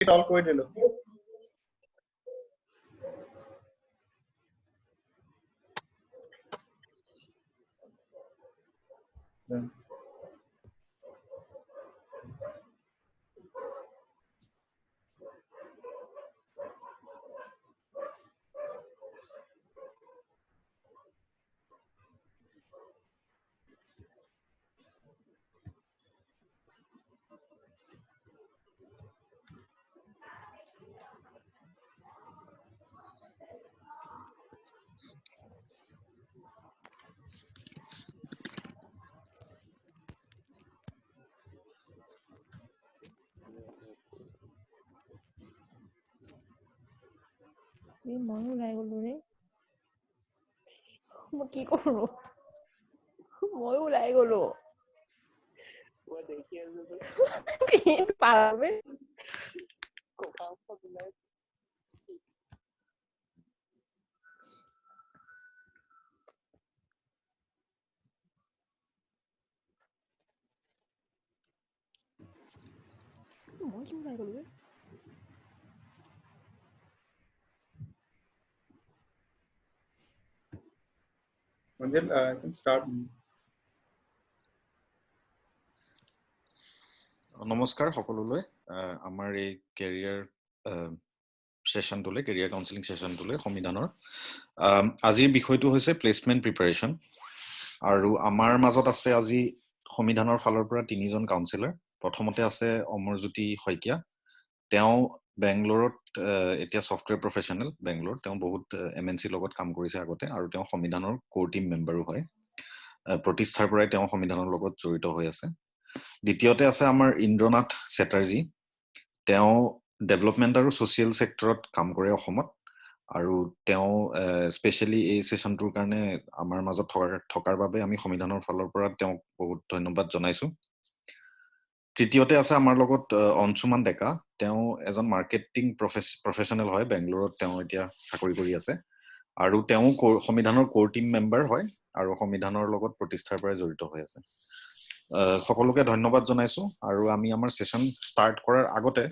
all কৰি দিলো মই ওলাই গলো ৰে মই কি কৰো মই ওলাই গলো মই দেখি আছো পাৰবে মই কি ওলাই গলো ৰে Manjil, I can start. নমস্কাৰ সকলোলৈ আমাৰ এই কেৰিয়াৰ সেশনটোলৈ কেৰিয়াৰ কাউন্সেলিং সেশনটোলৈ সংবিধানৰ আজিৰ বিষয়টো হৈছে প্লেসমেন্ট প্ৰিপাৰেচন আৰু আমাৰ মাজত আছে আজি সংবিধানৰ ফালৰ পৰা তিনিজন কাউন্সিলৰ প্ৰথমতে আছে অমৰজ্যোতি শইকীয়া তেওঁ বেংগলোৰত এতিয়া সফটওয়্যাৰ প্ৰফেশনেল বেংগলোৰ তেওঁ বহুত এমএনসি লগত কাম কৰিছে আগতে আৰু তেওঁ সংবিধানৰ কোৰ টিম মেম্বাৰো হয় প্ৰতিষ্ঠাৰ পৰাই তেওঁ সংবিধানৰ লগত জড়িত হৈ আছে দ্বিতীয়তে আছে আমাৰ ইন্দ্ৰনাথ চেটাৰ্জী তেওঁ ডেভেলপমেন্ট আৰু সোশিয়েল সেক্টৰত কাম কৰে অসমত আৰু তেওঁ স্পেশালি এই সেশনটোৰ কাৰণে আমাৰ মাজত থকাৰ বাবে আমি সংবিধানৰ ফালৰ পৰা তেওঁক বহুত ধন্যবাদ জনাইছো তৃতীয়তে আছে আমাৰ লগত অঞ্চুমান ডেকা তেওঁ এজন মাৰ্কেটিং প্ৰফেশনেল হয় বেংগলোৰত তেওঁ এতিয়া চাকৰি কৰি আছে আৰু তেওঁ সংবিধানৰ কোৰ টিম মেম্বাৰ হয় আৰু সংবিধানৰ লগত প্ৰতিষ্ঠাৰ পৰাই জড়িত হৈ আছে সকলোকে ধন্যবাদ জনাইছো আৰু আমি আমাৰ সেশন স্টাৰ্ট কৰাৰ আগতে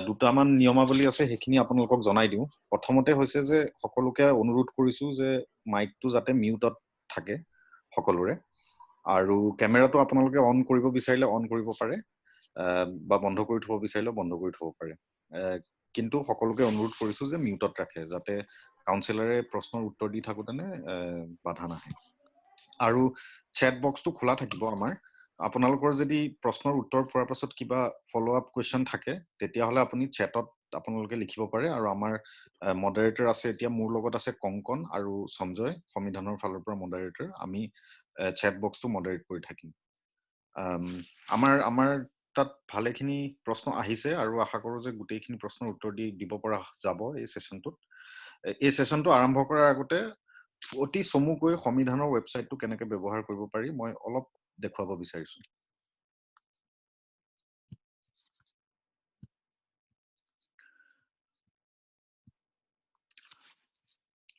দুটামান নিয়মাৱলী আছে সেইখিনি আপোনালোকক জনাই দিওঁ প্ৰথমতে হৈছে যে সকলোকে অনুৰোধ কৰিছো যে মাইকটো যাতে মিউটত থাকে সকলোৰে আৰু কেমেৰাটো আপোনালোকে অন কৰিব বিচাৰিলে অন কৰিব পাৰে বা বন্ধ কৰি থব বিচাৰিলে বন্ধ কৰি থব পাৰে কিন্তু সকলোকে অনুৰোধ কৰিছো যে মিউটত ৰাখে যাতে কাউন্সিলৰে প্ৰশ্নৰ উত্তৰ দি থাকোতেনে বাধা নাহে আৰু চেট বক্সটো খোলা থাকিব আমাৰ আপোনালোকৰ যদি প্ৰশ্নৰ উত্তৰ পোৱাৰ পাছত কিবা ফলো আপ কোৱেশ্চন থাকে তেতিয়াহলে আপুনি চেটত আপোনালোকে লিখিব পাৰে আৰু আমাৰ মডাৰেটৰ আছে এতিয়া মোৰ লগত আছে কংকন আৰু সঞ্জয় সংবিধানৰ ফালৰ পৰা মডাৰেটৰ আমি চেট বক্সটো মডাৰেট কৰি থাকিম আমাৰ তাত ভালেখিনি প্ৰশ্ন আহিছে আৰু আশা কৰো যে গোটেইখিনি প্ৰশ্নৰ উত্তৰ দিব পৰা যাব এই সেশনটো আৰম্ভ কৰাৰ আগতে অতি চমুকৈ সংবিধানৰ ৱেবসাইটটো কেনেকৈ ব্যৱহাৰ কৰিব পাৰি মই অলপ দেখুৱাব বিচাৰিছো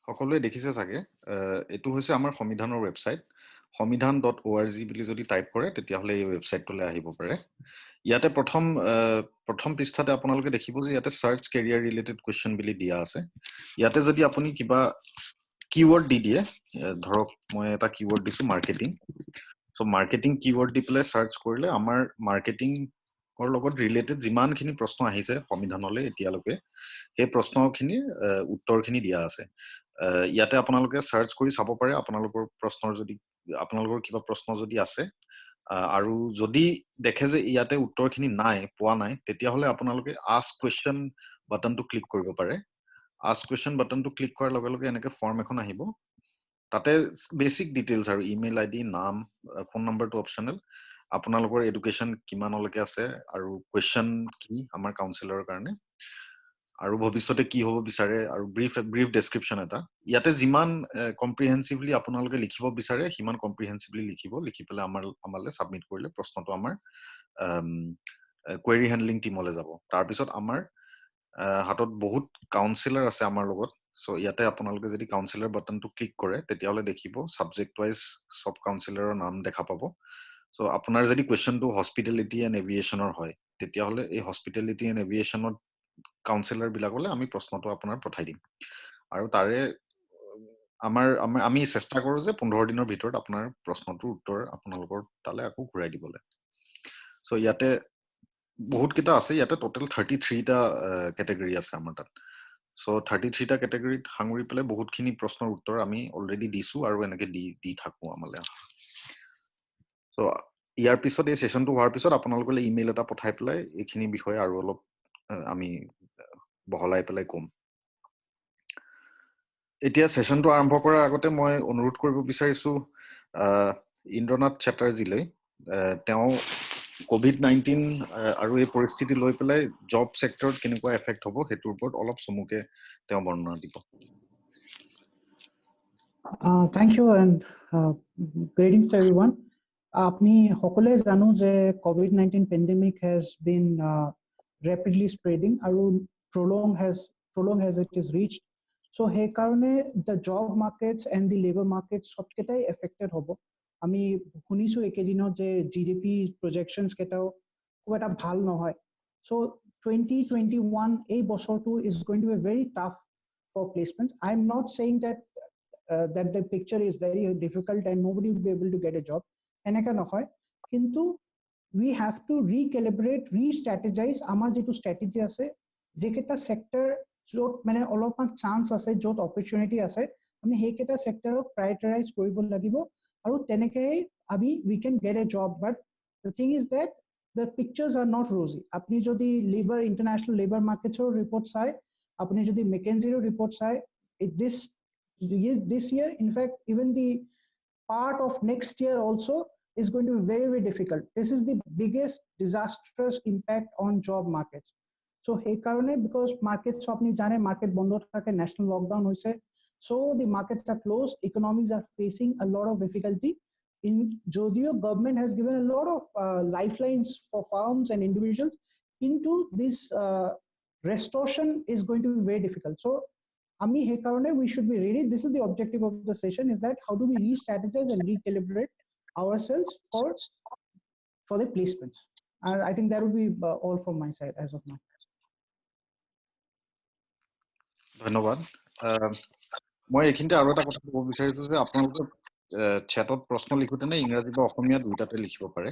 সকলোৱে দেখিছে চাগে এটো হৈছে আমাৰ সংবিধানৰ ৱেবসাইট সংবিধান.org বুলি যদি টাইপ কৰে তেতিয়াহলে এই ৱেবসাইটটোলৈ আহিব পাৰে ইয়াতে প্ৰথম পৃষ্ঠাতে আপোনালোকে দেখিব যে ইয়াতে সাৰ্চ কেৰিয়াৰ ৰিলেটেড কোৱেশ্চন বুলি দিয়া আছে ইয়াতে যদি আপুনি কিবা কিৱৰ্ড দি দিয়ে ধৰক মই এটা কিৱৰ্ড দিছো মাৰ্কেটিং সো মাৰ্কেটিং কিৱৰ্ড দি পেলাই সাৰ্চ কৰিলে আমাৰ মাৰ্কেটিং ৰ লগত ৰিলেটেড যিমানখিনি প্ৰশ্ন আহিছে সংবিধানলৈ এতিয়ালৈকে সেই প্ৰশ্নখিনিৰ উত্তৰখিনি দিয়া আছে ইয়াতে আপোনালোকে সাৰ্চ কৰি চাব পাৰে আপোনালোকৰ কিবা প্ৰশ্ন যদি আছে আৰু যদি দেখে যে ইয়াতে উত্তৰখিনি নাই পোৱা নাই তেতিয়াহলে আপোনালোকে আস্ক কোৱেশ্চন বাটনটো ক্লিক কৰিব পাৰে আস্ক কোৱেশ্চন বাটনটো ক্লিক কৰাৰ লগে লগে এনেকৈ ফৰ্ম এখন আহিব তাতে বেসিক ডিটেইলছ আৰু ইমেইল আইডি নাম ফোন নম্বৰটো অপচনেল আপোনালোকৰ এডুকেশ্যন কিমানলৈকে আছে আৰু কোৱেশ্চন কি আমাৰ কাউন্সিলৰৰ কাৰণে আৰু ভৱিষ্যতে কি হ'ব বিচাৰে আৰু ব্ৰিফ ডেসক্ৰিপচন এটা ইয়াতে যিমান কম্প্ৰিহেনসিভলি আপোনালোকে লিখিব বিচাৰে সিমান কম্প্ৰিহেনসিভলি লিখি পেলাই আমালে সাবমিট কৰিলে প্ৰশ্নটো আমাৰ কোৱেৰি হেণ্ডলিং টিমলৈ যাব তাৰ পিছত আমাৰ হাতত বহুত কাউন্সিলৰ আছে আমাৰ লগত সো ইয়াতে আপোনালোকে যদি কাউন্সিলৰ বাটনটো ক্লিক কৰে তেতিয়াহলে দেখিব সাবজেক্ট ওয়াইজ সব কাউন্সিলৰৰ নাম দেখা পাব সো আপোনাৰ যদি কোৱেশ্চনটো হস্পিটেলিটি এণ্ড এভিয়েশ্যনৰ হয় তেতিয়াহলে এই হস্পিটেলিটি এণ্ড এভিয়েশ্যনত কাউন্সিলৰ বিলাকলৈ আমি প্ৰশ্নটো আপোনাৰ পঠাই দিম আৰু তাৰে আমি চেষ্টা কৰোঁ যে 15 দিনৰ ভিতৰত আপোনাৰ প্ৰশ্নটোৰ উত্তৰ আপোনালোকৰ তালে আকৌ ঘূৰাই দিবলৈ সো ইয়াতে বহুত কিটা আছে ইয়াতে টোটাল 33টা ক্যাটাগৰী আছে আমাৰ তাত সো 33টা ক্যাটাগৰীত হাঙুৰি পেলাই বহুতখিনি প্ৰশ্নৰ উত্তৰ আমি অলৰেডি দিছো আৰু এনেকে দি থাকো আমালে সো ইয়াৰ পিছত এই সেশনটো হোৱাৰ পিছত আপোনালোকলৈ ইমেইল এটা পঠাই পেলাই এইখিনি বিষয়ে আৰু অলপ আমি বহলাই পেলাই কম এতিয়া সেশনটো আৰম্ভ কৰাৰ আগতে মই অনুৰোধ কৰিব বিচাৰিছো ইন্দ্ৰনাথ চেটাৰ্জীলৈ তেওঁ কোভিড-19 আৰু এই পৰিস্থিতি লৈ পেলাই জব সেক্টৰত কেনেকুৱা এফেক্ট হ'ব হেতুৰ ওপৰত অলপ সমুকে তেওঁ বৰ্ণনা দিব Thank you and greetings to everyone. আপনি সকলে জানো যে COVID-19 pandemic has been rapidly spreading আৰু prolong as it is reached. So সেই কাৰণে the job markets and the labor markets সবকেটাই affected হ'ব আমি শুনিছো একেদিনত যে GDP projections কেটাও খুব এটা ভাল নহয় so 2021 এই বছৰটো is going to be very tough for placements. I'm not saying that that the picture is very difficult and nobody will be able to get a job eneka nohoy kintu we have to recalibrate re-strategize amar jetu strategy ase jeketa sector jot mane olopan chance ase jot opportunity ase ami heketa sector prioritize koribo lagibo aru teneke abi we can get a job but the thing is that the pictures are not rosy apni jodi labor international labor markets or report sai apni jodi McKinsey report sai this year in fact even the part of next year also is going to be very very difficult this is the biggest disastrous impact on job markets so hey karone because markets apni jane market bondo thake national lockdown hoise so the markets are closed economies are facing a lot of difficulty in jodio government has given a lot of lifelines for farms and individuals into this restoration is going to be very difficult so Ami he karone we should be ready this is the objective of the session is that how do we re-strategize and recalibrate ourselves for the placements and I think that would be all from my side as of now ধন্যবাদ মই এখিনতে আৰু এটা কথা ক'ব বিচাৰিছো যে আপোনালোকে চ্যাটত প্ৰশ্ন লিখোতে নে ইংৰাজী বা অসমীয়া দুইটাতে লিখিব পাৰে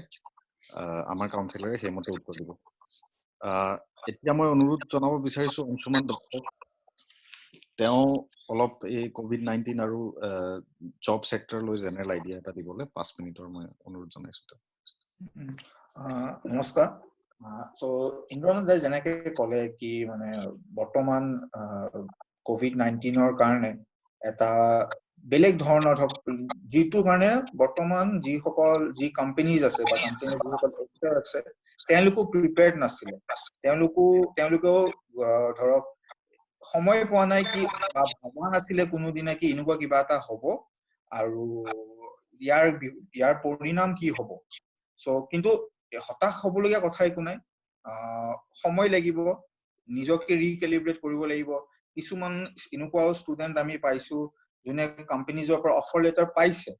আমাৰ কাউন্সিলৰে হেমতে উত্তৰ দিব এতিয়া মই অনুৰোধ জনাব বিচাৰিছো অংশুমান দত্তক তেওঁ অলপ এই কোভিড-19 আৰু জব সেক্টৰ লৈ জেনাৰেল আইডিয়া এটা দিবলে 5 মিনিটৰ মই অনুৰোধ জনাইছো নমস্কাৰ সো ইন্দ্ৰনাথ দাই যেনেকে ক'লে কি মানে বৰ্তমান কোভিড-19 ৰ কাৰণে এটা বেলেগ ধৰণৰ যিটো কাৰণে বৰ্তমান যি কোম্পানীজ আছে বা কোম্পানীৰ যিসকল এক্টৰ আছে তেওঁলোকো প্ৰিপেয়াৰ্ড নাছিলে তেওঁলোকেও ধৰক সময় পোৱা নাই কি ভাবা নাছিলে কোনোদিনা কি এনেকুৱা কিবা এটা হ'ব আৰু ইয়াৰ পৰিণাম কি হ'ব সো কিন্তু হতাশ হ'বলগীয়া কথা একো নাই সময় লাগিব নিজকে ৰিকেলিব্ৰেট কৰিব লাগিব কিছুমান এনেকুৱা ষ্টুডেন্ট আমি পাইছো যোনে কোম্পানীজৰ পৰা অফাৰ লেটাৰ পাইছে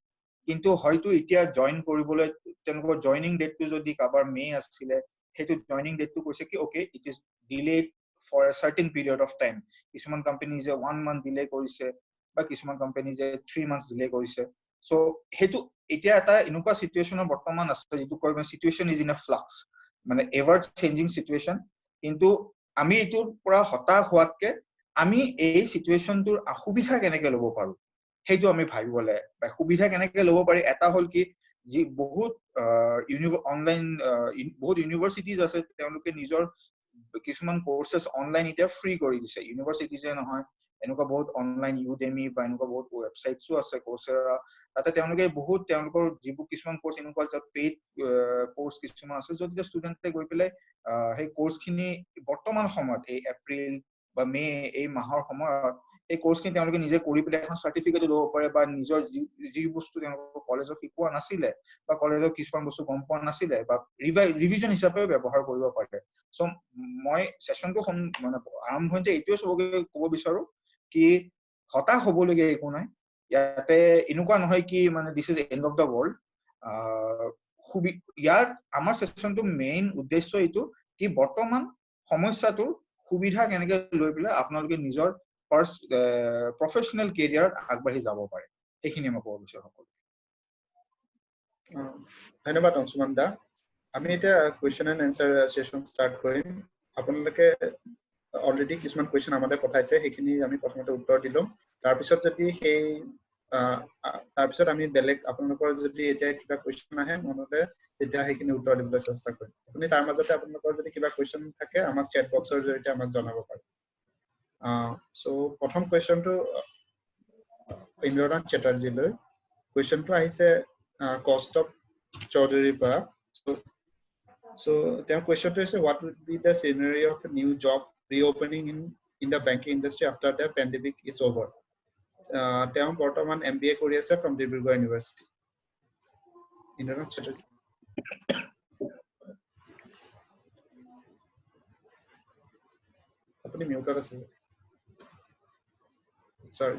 কিন্তু হয়তো এতিয়া জয়েন কৰিবলৈ তেওঁলোকৰ জয়নিং ডেটটো যদি কাবাৰ মে আছিলে হেতু জয়নিং ডেটটো কৈছে কি okay it is delayed for a certain period of time কিছুমান কোম্পানীজে 1 month ডিলে কৰিছে বা কিছুমান কোম্পানীজে 3 months ডিলে কৰিছে সো হেতু এতিয়া এটা এনেকুৱা সিচুৱেচনৰ বৰ্তমান আছে যেটো কয় মানে situation is in a flux মানে এভাৰ চেঞ্জিং সিচুৱেচন কিন্তু আমি এটোৰ পৰা হতাশ হোৱাতকে আমি এই সিচুৱেচনটোৰ অসুবিধা কেনেকৈ ল'ব পাৰো হেতু আমি ভাবিবলে বা সুবিধা কেনেকৈ ল'ব পাৰি এটা হল কি যি বহুত অনলাইন বহুত ইউনিভাৰ্সিটিজ আছে তেওঁলোকে নিজৰ কিছুমান কোৰ্সেস অনলাইন এটা ফ্ৰী কৰি দিছে ইউনিভাৰ্সিটিজে নহয় এনেকুৱা বহুত অনলাইন ইউডেমি বা এনেকুৱা বহুত ওয়েবসাইটসও আছে কোৰ্সেৰা তাতে তেওঁলোকে বহুত তেওঁলোকৰ যিবোৰ কিছুমান কোৰ্স এনেকুৱা যে পেইড কোৰ্স কিছুমান আছে যদি ষ্টুডেন্টে গৈ পেলাই সেই কোৰ্সখিনি বৰ্তমান সময়ত এই এপ্ৰিল বা মে এই মাহৰ সময়ত এই কোৰ্সখিনি তেওঁলোকে নিজে কৰি পেলাই এখন সাৰ্টিফিকেট ল'ব পাৰে বা নিজৰ যি বস্তু তেওঁলোকৰ কলেজত শিকোৱা নাছিলে বা কলেজৰ কিছুমান বস্তু গম পোৱা নাছিলে বা ৰিভিজন হিচাপে ব্যৱহাৰ কৰিব পাৰে সো মই সেশনটো মানে আৰম্ভণিতে এইটোৱে ক'ব বিচাৰো কি হতাশ হ'বলগীয়া একো নাই ইয়াতে এনেকুৱা নহয় কি মানে this is end of the world ইয়াৰ আমাৰ সেশনটো মেইন উদ্দেশ্য এইটো কি বৰ্তমান সমস্যাটো সুবিধা কেনেকৈ লৈ পেলাই আপোনালোকে নিজৰ ফাৰ্ষ্ট প্ৰফেশনাল কেৰিয়াৰ আগবাঢ়ি যাব পাৰে এইখিনি মই ক'ব বিচাৰো সকলো ধন্যবাদ অংশুমান দা আমি এতিয়া question and answer session start কৰিম আপোনালোকে অলৰেডি কিছুমান কোৱেশ্চন আমালৈ পঠাইছে সেইখিনি আমি প্ৰথমতে উত্তৰ দিলো তাৰপিছত যদি সেই তাৰপিছত আমি বেলেগ আপোনালোকৰ যদি এতিয়া কিবা কোৱেশ্চন আহে মনতে তেতিয়া সেইখিনি উত্তৰ দিবলৈ চেষ্টা কৰিম আপুনি তাৰ মাজতে আপোনালোকৰ যদি কিবা কোৱেশ্চন থাকে আমাক চেট বক্সৰ জৰিয়তে আমাক জনাব পাৰে সো প্ৰথম কোৱেশ্চনটো ইন্দ্ৰনাথ চেটাৰ্জীলৈ কোৱেশ্চনটো আহিছে কষ্ট অফ চৌধুৰীৰ পৰা so their question is what would be the scenario of a new job reopening in the banking industry after the pandemic is over তেওঁ বৰ্তমান MBA কৰি আছে from Dibrugarh University Indranath Chatterjee আপুনি মিউটত আছে sorry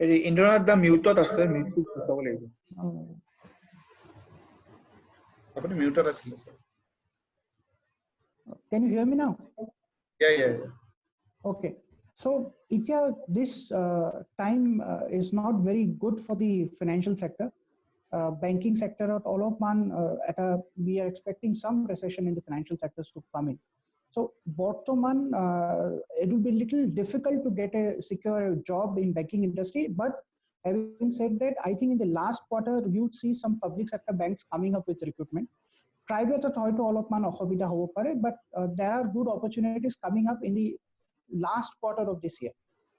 এই ইন্দ্ৰনাথ দা মিউটত আছে মিউট চাব লাগিব আপুনি মিউটত আছিল sir Can you hear me now? yeah Okay. So this time is not very good for the financial sector. Banking sector at all of man we are expecting some recession in the financial sectors to come in. So Bortoman it will be a little difficult to get a secure job in banking industry. But having said that, I think in the last quarter you would see some public sector banks coming up with recruitment. Private authority all of man অসুবিধা হ'ব পাৰে, but there are good opportunities coming up in the last quarter of this year.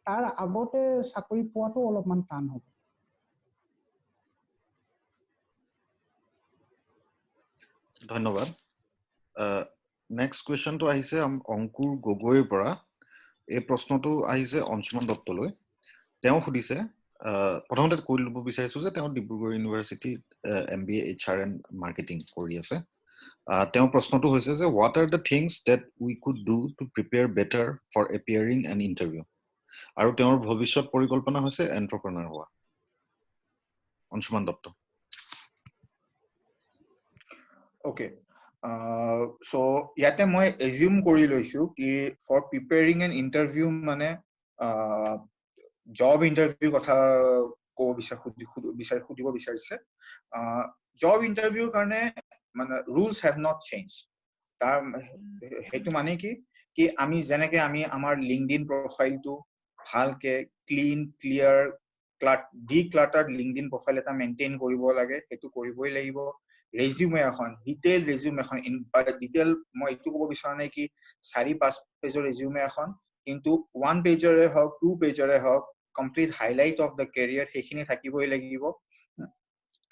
তাৰ আগতে চাকৰি পোৱাটো অলপমান টান হ'ব। ধন্যবাদ। নেক্সট কুৱেশ্যনটো আহিছে অংকুৰ গগৈৰ পৰা। এই প্ৰশ্নটো আহিছে অংশুমান দত্তলৈ। তেওঁ সুধিছে প্ৰথমতে কৈ ল'ব বিচাৰিছো যে তেওঁ ডিব্ৰুগড় ইউনিভাৰ্চিটিত MBA HRM মাৰ্কেটিং কৰি আছে। তেওঁৰ প্ৰশ্নটো হৈছে যে what are the things that we could do to prepare better for appearing an interview? আৰু তেওঁৰ ভৱিষ্যত পৰিকল্পনা হৈছে এন্টাৰপ্ৰেনাৰ হোৱা। অংশুমান দত্ত। Okay. So ইয়াতে মই assume কৰি লৈছো কি for preparing an interview মানে job interview কথা ক'ব সুধিব বিচাৰিছে। job interview কাৰণে মানে rules have not changed. তাৰ হেতু মানে কি আমি যেনেকে আমি আমাৰ LinkedIn প্ৰফাইলটো ভালকে clean clear decluttered LinkedIn profile এটা মেইনটেইন কৰিব লাগে হেতু কৰিবই লাগিব। ৰেজিউমে এখন ডিটেইল ৰেজিউমে এখন ইন ডিটেইল মই এইটো ক'ব বিচৰা নাই কি 4-5 পেজৰ ৰেজিউমে এখন কিন্তু 1 পেজৰে হওক 2 পেজৰে হওক complete highlight of the career সেইখিনি থাকিবই লাগিব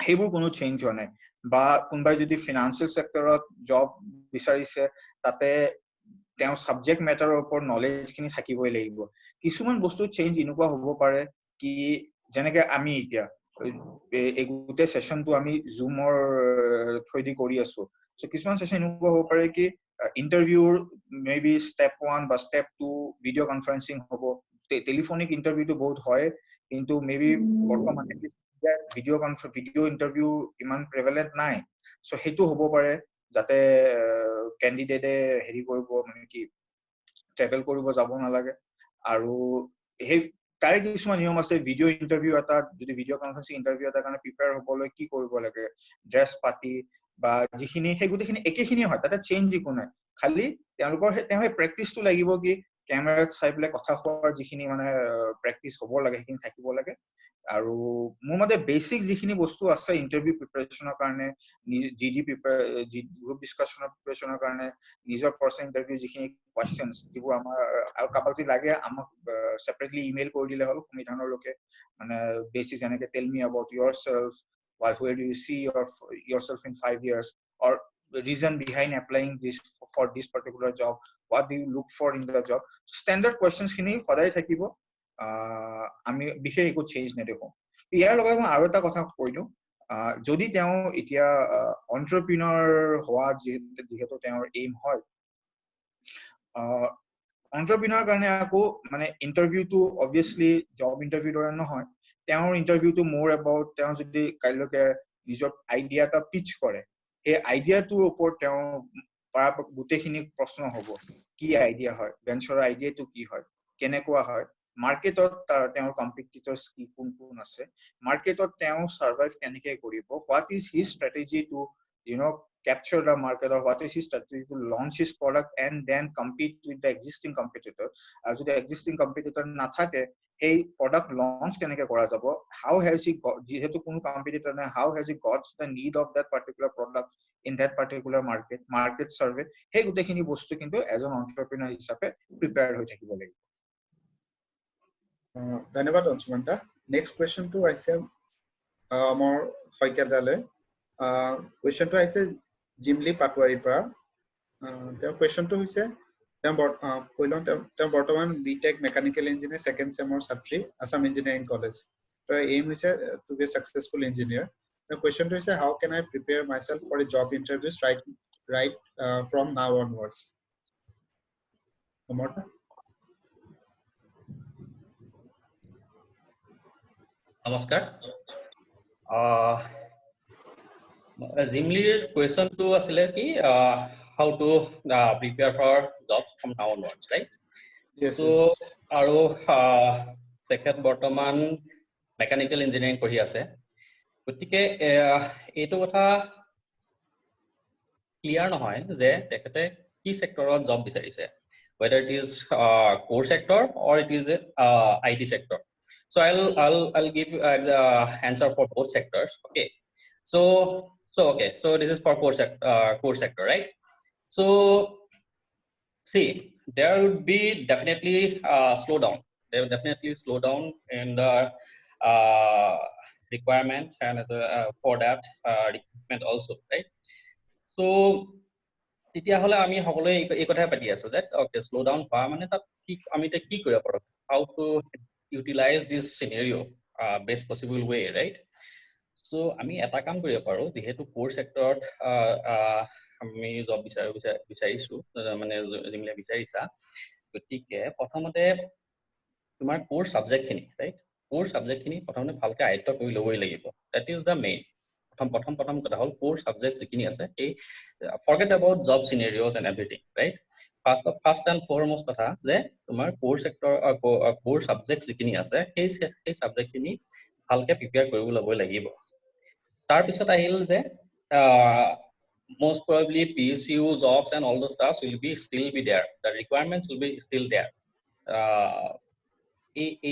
সেইবোৰ কোনো চেঞ্জ হোৱা নাই বা কোনবাই যদি ফিনান্সিয়েল সেক্টৰত জব বিচাৰিছে তাতে তেওঁ সাবজেক্ট মেটাৰৰ ওপৰত নলেজ খিনি থাকিবই লাগিব কিছুমান বস্তু চেঞ্জ ইনকুৱা হ'ব পাৰে কি যেনেকে আমি এতিয়া এই গোটে সেশনটো আমি জুমৰ থ্ৰুদি কৰি আছো সো কিছুমান সেশন এনেকুৱা হ'ব পাৰে কি ইন্টাৰভিউৰ মেবি স্টেপ 1 বা স্টেপ 2 ভিডিও কনফাৰেন্সিং হ'ব টেলিফোনিক ইন্টাৰভিউটো বহুত হয় কিন্তু মেবি বৰ্তমান ভিডিও ইন্টাৰভিউ ইমান প্ৰেভেলেন্ট নাই সো হেতু হ'ব পাৰে যাতে ক্যান্ডিডেটে হেৰি কৰিব মানে কি ট্ৰেভেল কৰিব যাব নালাগে আৰু হে তাৰে কিছুমান নিয়ম আছে ভিডিও ইন্টাৰভিউ এটা যদি ভিডিও কনফাৰেন্সিং ইন্টাৰভিউ এটা কাৰণে প্ৰিপেয়াৰ হ'বলৈ কি কৰিব লাগে ড্ৰেছ পাতি বা যিখিনি হে গুটেখিনি একেখিনি হয় তাতে চেঞ্জ একো নাই খালি তেওঁলোকৰ হে প্ৰেক্টিসটো লাগিব কি ক্যামেৰাত চাইবলে কথা কোৱাৰ যিখিনি মানে প্ৰেক্টিস হ'ব লাগে সেইখিনি থাকিব লাগে আৰু মোৰ মতে বেসিক যিখিনি বস্তু আছে ইন্টাৰভিউ প্ৰিপাৰেচনৰ কাৰণে জিডি গ্ৰুপ ডিসকাশনৰ প্ৰিপাৰেচনৰ কাৰণে নিজৰ পাৰ্সোনাল ইন্টাৰভিউ যিখিনি কোৱেশ্চনছ যিবোৰ আমাৰ আৰু কাবাক যদি লাগে আমাক সেপাৰেটলি ইমেইল কৰি দিলে হ'ল সুমিধানৰ লোকে মানে বেসিক যেনেকে tell me about yourself where do you see yourself in 5 years or reason behind applying this for this particular job what do you look for in the job standard questions খিনি সদায় থাকিব আমি বিশেষ একো change নেদেখো ইয়াৰ লগত মই আৰু এটা কথা কৈলো যদি তেওঁ এতিয়া এন্টাৰপ্ৰেনাৰ হোৱা যেহেতু তেওঁৰ এইম হয় এন্টাৰপ্ৰেনাৰ কাৰণে আকৌ মানে ইন্টাৰভিউটো obviously জব ইন্টাৰভিউ দৰে নহয় তেওঁৰ ইন্টাৰভিউটো মোৰ এবাউট তেওঁ যদি কাইলৈকে নিজৰ আইডিয়া এটা পিচ কৰে এই আইডিয়াটোৰ ওপৰত তেওঁ গোটেইখিনি প্ৰশ্ন হ'ব কি আইডিয়া হয় বেঞ্চৰ আইডিয়াটো কি হয় কেনেকুৱা হয় মাৰ্কেটত তেওঁৰ কম্পিটিটৰ্স কি কোন কোন আছে মাৰ্কেটত তেওঁ সাৰ্ভাইভ কেনেকৈ কৰিব what is his strategy to capture the market or what is his strategy to launch his product and then compete with the existing competitor as the existing competitor nathake hey product launch keneke kora jabo how has he got jehetu kono competitor na how has he got the need of that particular product in that particular market survey hey gotekhini bostu kintu as an entrepreneur hisabe prepared hoi thakibo lagibo ধন্যবাদ অঞ্চুমন্তা next কোৱেশ্চনটো আছে আমাৰ ফয়কেদালে কোৱেশ্চনটো আছে জিমলি পাটৱাৰীৰ পৰা তেওঁৰ কোৱেশ্চনটো হৈছে তেওঁ বৰ্তমান BTech mechanical engineer second সেমৰ ছাত্ৰী আসাম ইঞ্জিনিয়াৰিং কলেজ তেওঁৰ এইম হৈছে to be successful engineer The question is, how can I prepare myself for a job interviews right from now onwards? Amorta? Namaskar. Zimli's question to asile ki how to prepare for jobs from now onwards, right? Yes. So, aro tekhet bortoman mechanical engineering pori ase. গতিকে এইটো কথা clear নহয় যে তেখেতে কি সেক্টৰত job বিচাৰিছে whether it is core sector or it is IT sector so I'll give answer for both sectors okay so this is for core sector right so see there would be definitely slow down in the requirement and for that recruitment also right so তেতিয়া হলে আমি সকলোৱে এই কথা পাতি আছো যে okay slow down হোৱা মানে তাত কি আমি তে কি কৰিব পাৰো how to utilize this scenario best possible way right so আমি এটা কাম কৰিব পাৰো যেহেতু কোৰ সেক্টৰত আমি জব বিচাৰিছো মানে যিমলে বিচাৰিছা গতিকে প্ৰথমতে তোমাৰ কোৰ সাবজেক্ট খিনি ৰাইট কোৰ সাবজেক্ট খিনি প্ৰথমতে ভালকে আয়ত্ত কৰি লবই লাগিব that is the main প্ৰথম কথা হল কোৰ সাবজেক্ট যিখিনি আছে এই forget about job scenarios and everything right first and foremost কথা যে তোমাৰ কোৰ সেক্টৰ কোৰ সাবজেক্ট যিখিনি আছে সেই সাবজেক্ট খিনি ভালকে প্ৰিপেয়াৰ কৰিব লবই লাগিব তাৰ পিছত আহিল যে most probably PSU jobs and all those stuff will be still be there the requirements will be still there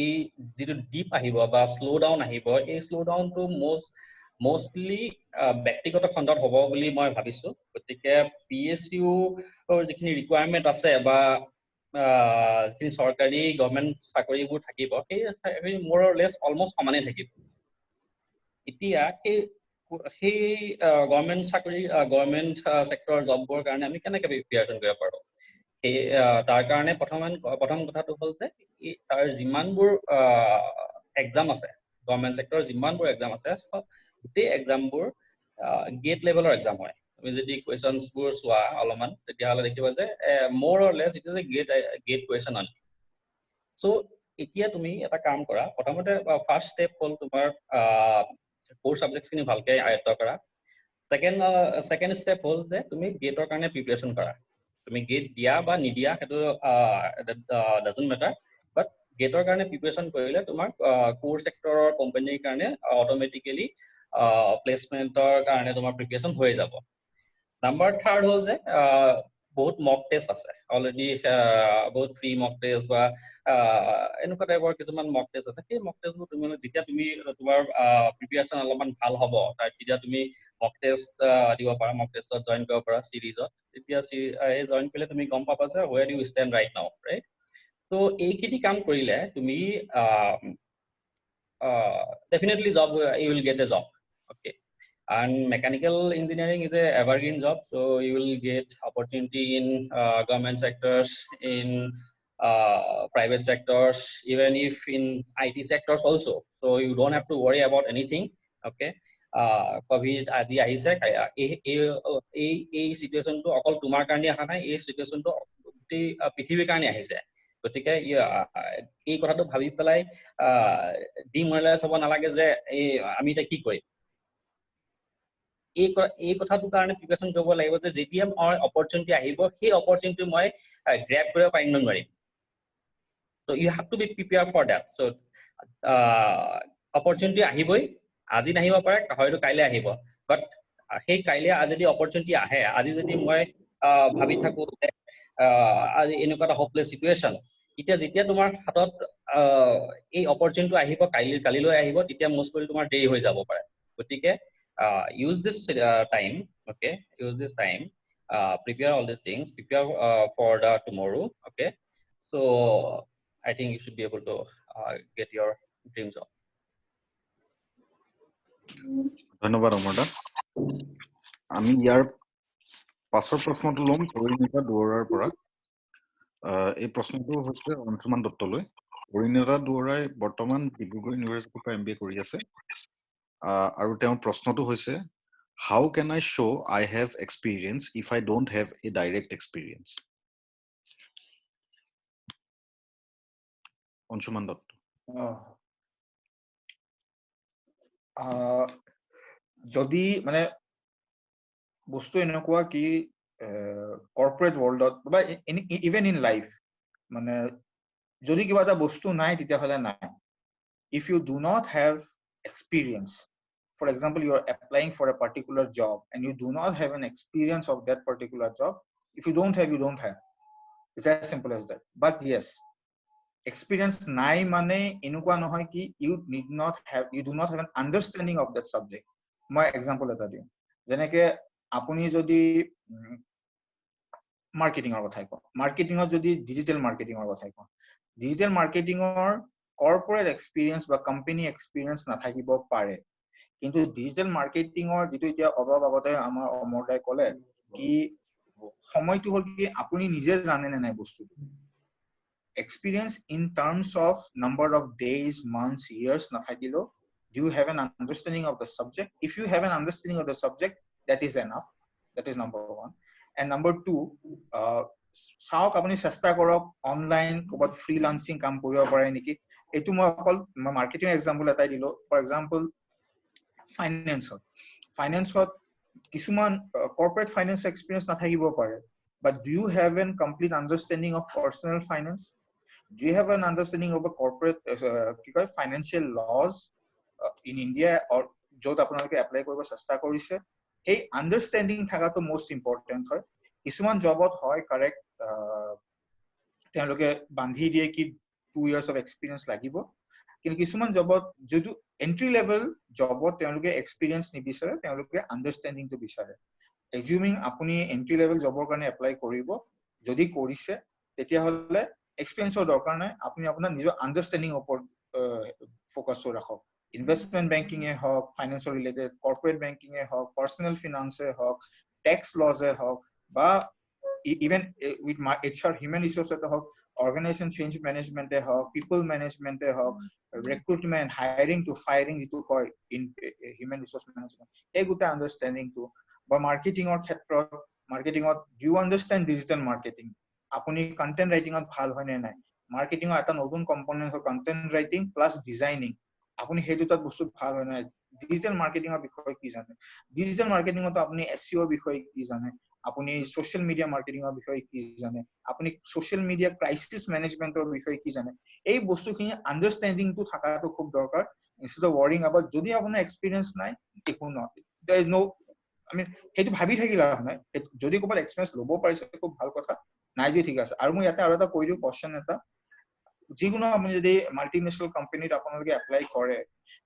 এই যেটো ডিপ আহিব বা স্লো ডাউন আহিব এই স্লো ডাউনটো মোস্টলি ব্যক্তিগত খণ্ডত হ'ব বুলি মই ভাবিছো গতিকে PSU যিখিনি ৰিকুৱাৰমেন্ট আছে বা যিখিনি চৰকাৰী গভৰ্ণমেন্ট চাকৰিবোৰ থাকিব সেই মোৰ লেস অলমোস্ট সমানে থাকিব এতিয়া সেই গভৰ্ণমেন্ট চাকৰি গভৰ্ণমেন্ট সেক্টৰ জববোৰ কাৰণে আমি কেনেকৈ প্ৰিপাৰেচন কৰিব পাৰো এই তাৰ কাৰণে প্ৰথম কথাটো হ'ল যে তাৰ যিমানবোৰ এক্সাম আছে গভৰ্ণমেন্ট সেক্টৰ যিমানবোৰ এক্সাম আছে গোটেই এক্সামবোৰ গেট লেভেলৰ এক্সাম হয় তুমি যদি কোৱেশ্চনছ বোৰ চোৱা অলপমান তেতিয়াহ'লে দেখিবা যে মোৰ or less it is a GATE question only so এতিয়া তুমি এটা কাম কৰা প্ৰথমতে ফাৰ্ষ্ট ষ্টেপ হ'ল তোমাৰ কোৰ সাবজেক্টছ খিনি ভালকে আয়ত্ত কৰা সেকেন্ড ষ্টেপ হ'ল যে তুমি গেটৰ কাৰণে প্ৰিপাৰেচন কৰা তুমি গেট দিয়া বা নিদিয়া সেইটো ডাজন্ট মেটাৰ বাট গেটৰ কাৰণে প্ৰিপাৰেচন কৰিলে তোমাৰ কোৰ সেক্টৰৰ কোম্পানীৰ কাৰণে অটোমেটিক্যালি প্লেসমেন্টৰ কাৰণে তোমাৰ প্ৰিপাৰেচন হৈ যাব নাম্বাৰ 3 হ'ল যে বহুত মক টেষ্ট আছে অলৰেডি বহুত ফ্ৰী মক টেষ্ট বা এনেকুৱা টাইপৰ কিছুমান মক টেষ্ট আছে সেই মক টেষ্টবোৰ তুমি যেতিয়া তুমি তোমাৰ প্ৰিপাৰেচন অলপমান ভাল হ'ব তেতিয়া তুমি মক টেষ্ট দিব পাৰা মক টেষ্টত জয়েন কৰিব পাৰা সিৰিজত তেতিয়া এই জয়েন কৰিলে তুমি গম পাবা যে where do you stand right now right so এইখিনি কাম কৰিলে তুমি definitely job you will get a job okay and mechanical engineering is a evergreen job so you will get opportunity in government sectors in private sectors even if in IT sectors also so you don't have to worry about anything okay covid আজি আহিছে এই সিচুৱেচনটো অকল তোমাৰ কাৰণে আহা নাই এই সিচুৱেচনটো গোটেই পৃথিৱীৰ কাৰণে আহিছে গতিকে এই কথাটো ভাবি পেলাই ডিমোৰালাইজ হ'ব নালাগে যে আমি এটা কি কৰিম এই কথাটোৰ কাৰণে প্ৰিপাৰেচন কৰিব লাগিব যে যেতিয়া মই অপৰচুনিটি আহিব সেই অপৰচুনিটি মই গ্ৰেব কৰিব পাৰিম নে নোৱাৰিম so you have to be prepared for that so opportunity আহিবই আজি নাহিব পাৰে হয়তো কাইলে আহিব but সেই কাইলে আজি যদি অপৰচুনিটি আহে আজি যদি মই ভাবি থাকো যে আজি এনেকুৱা এটা হপলেছ সিচুৱেচন এতিয়া যেতিয়া তোমাৰ হাতত এই অপৰচুনিটি আহিব কালিলৈ আহিব তেতিয়া মোস্টলি তোমাৰ দেৰি হৈ যাব পাৰে গতিকে use this time okay use this time prepare all these things prepare for the tomorrow okay so I think you should be able to get your dream job ধন্যবাদ অমৰদা আমি ইয়াৰ পাছৰ প্ৰশ্নটো লম পৰিণীতা দুৱৰাৰ পৰা এই প্ৰশ্নটো হৈছে অংশুমান দত্তলৈ পৰিণীতা দুৱৰাই বৰ্তমান ডিব্ৰুগড় ইউনিভাৰ্চিটিৰ পৰা MBA কৰি আছে আৰু তেওঁৰ প্ৰশ্নটো হৈছে how can I show I have experience if I don't have a direct experience Anshuman Dutta যদি মানে বস্তু এনেকুৱা কি কৰ্পৰেট ৱৰ্ল্ডত বা ইভেন ইন লাইফ মানে যদি কিবা এটা বস্তু নাই তেতিয়াহ'লে নাই if you do not have experience for example you are applying for a particular job and you do not have an experience of that particular job if you don't have you don't have it's as simple as that but yes experience nai mane enukwa nohoy ki you do not have an understanding of that subject my example eta diu jeneke apuni jodi marketing or kothai ko marketing or jodi digital marketing or kothai ko digital marketing or corporate experience ba company experience na thakibo pare kintu digital marketing or jitu etia obab agote amar omordai kole ki সময় তো হল কি আপনি নিজে জানেন না বস্তু experience in terms of number of days months years na thakilo do you have an understanding of the subject if you have an understanding of the subject that is enough that is number 1 and number 2 saok apni chesta korok online kobat freelancing kam koribo pare niki etu moi okol marketing example etai dilo for example finance kisuman corporate finance experience na thakibo pare but do you have a complete understanding of personal finance do you have an understanding of a corporate financial laws in India or jot apunalke apply koribo chesta korise ei understanding thaka to most important hoy kisuman jobot hoy correct teloke bandhi die ki 2 years of experience lagibo কিন্তু কিছুমান জবত যদি entry level জবত তেওঁলোকে experience নিবিচাৰে তেওঁলোকে আন্ডাৰষ্টেণ্ডিং টো বিচাৰে assuming আপুনি entry level জবৰ কাৰণে এপ্লাই কৰিব যদি কৰিছে তেতিয়া হলে এক্সপেৰিয়েন্সৰ দৰকাৰ নাই আপুনি আপোনাৰ নিজৰ আন্ডাৰষ্টেণ্ডিং ওপৰত ফোকাস ৰাখক ইনভেষ্টমেন্ট বেংকিং এ হওক ফাইনান্সিয়েল ৰিলেটেড কৰ্পৰেট বেংকিং এ হওক পাৰ্সোনাল ফাইনান্স এ হওক ট্যাক্স লজ এ হওক বা even with HR human resource এ হওক organization change management e ho people management e ho recruitment hiring to firing jitu koy in human resource management ei guta understanding to ba marketing or khetra marketing or do you understand digital marketing apuni content writing ot bhal hoy nai marketing or eta notun component ho content writing plus designing apuni hetu tat bostu bhal hoy nai digital marketing or bikhoy ki jane digital marketing ot apuni SEO bikhoy ki jane আপনি social media marketing এর বিষয়ে কি জানে আপনি social media crisis ম্যানেজমেন্টের বিষয়ে কি জানে এই বস্তুখিনি আন্ডারস্ট্যান্ডিং তো থাকাটো খুব দরকার ইনস্টেড অফ ওয়ারিং অ্যাবাউট যদি আপনার এক্সপেরিয়েন্স নাই একো নহয় there is no I mean হেতু ভাবি থাকিলা নহয় যদি কোবাৰ এক্সপেৰিয়েন্স লব পাৰিছে খুব ভাল কথা নাই যে ঠিক আছে আৰু মই ইয়াতে আৰু এটা কৈ দিও কোৱেশ্চন এটা যিকোনো আপুনি যদি মাল্টিনেশনাল কোম্পানীত আপোনালোকে এপ্লাই কৰে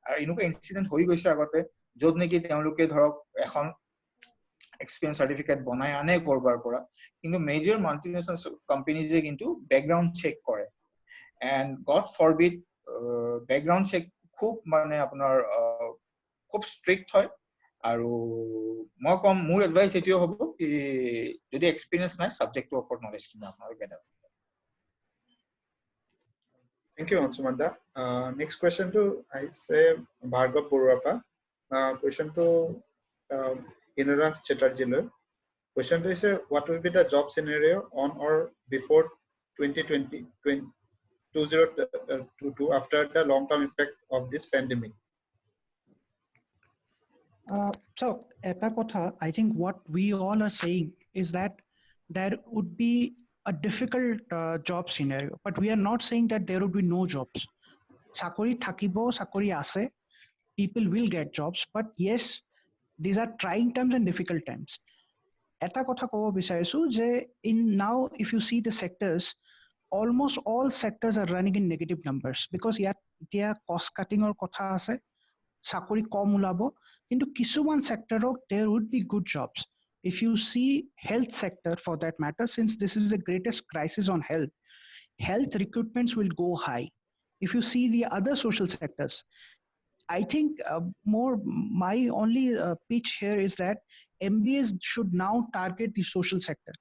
আৰু এনেকুৱা ইনসিডেন্ট হৈ গৈছে আগতে যত নেকি তেওঁলোকে ধৰক এখন experience certificate bonai ane korbar pora kintu major multinational companies je kintu background check kore and god forbid background check khub mane apnar khub strict hoy aru moi kom mur advice etio hobo ki jodi experience nai subject to upor knowledge kintu apnar geta thank you Ansumanda next question to I say Bhargav Borapa question to Inara Chatterjee. Question is what will be the job scenario on or before 2022 after the long-term effect of this pandemic? So eta kotha, I think what we all are saying is that there would be a difficult job scenario, but we are not saying that there would be no jobs. Sakori thakibo, sakori ase, people will get jobs, but yes, these are trying times and difficult times. Eta kotha kobo bisarisu je in now if you see the sectors, almost all sectors are running in negative numbers because yat etia cost cutting or kotha ase, sakori kom ulabo, kintu kisuman sectorok there would be good jobs. If you see health sector for that matter, since this is the greatest crisis on health recruitments will go high. If you see the other social sectors, I think more my only pitch here is that MBAs should now target the social sector.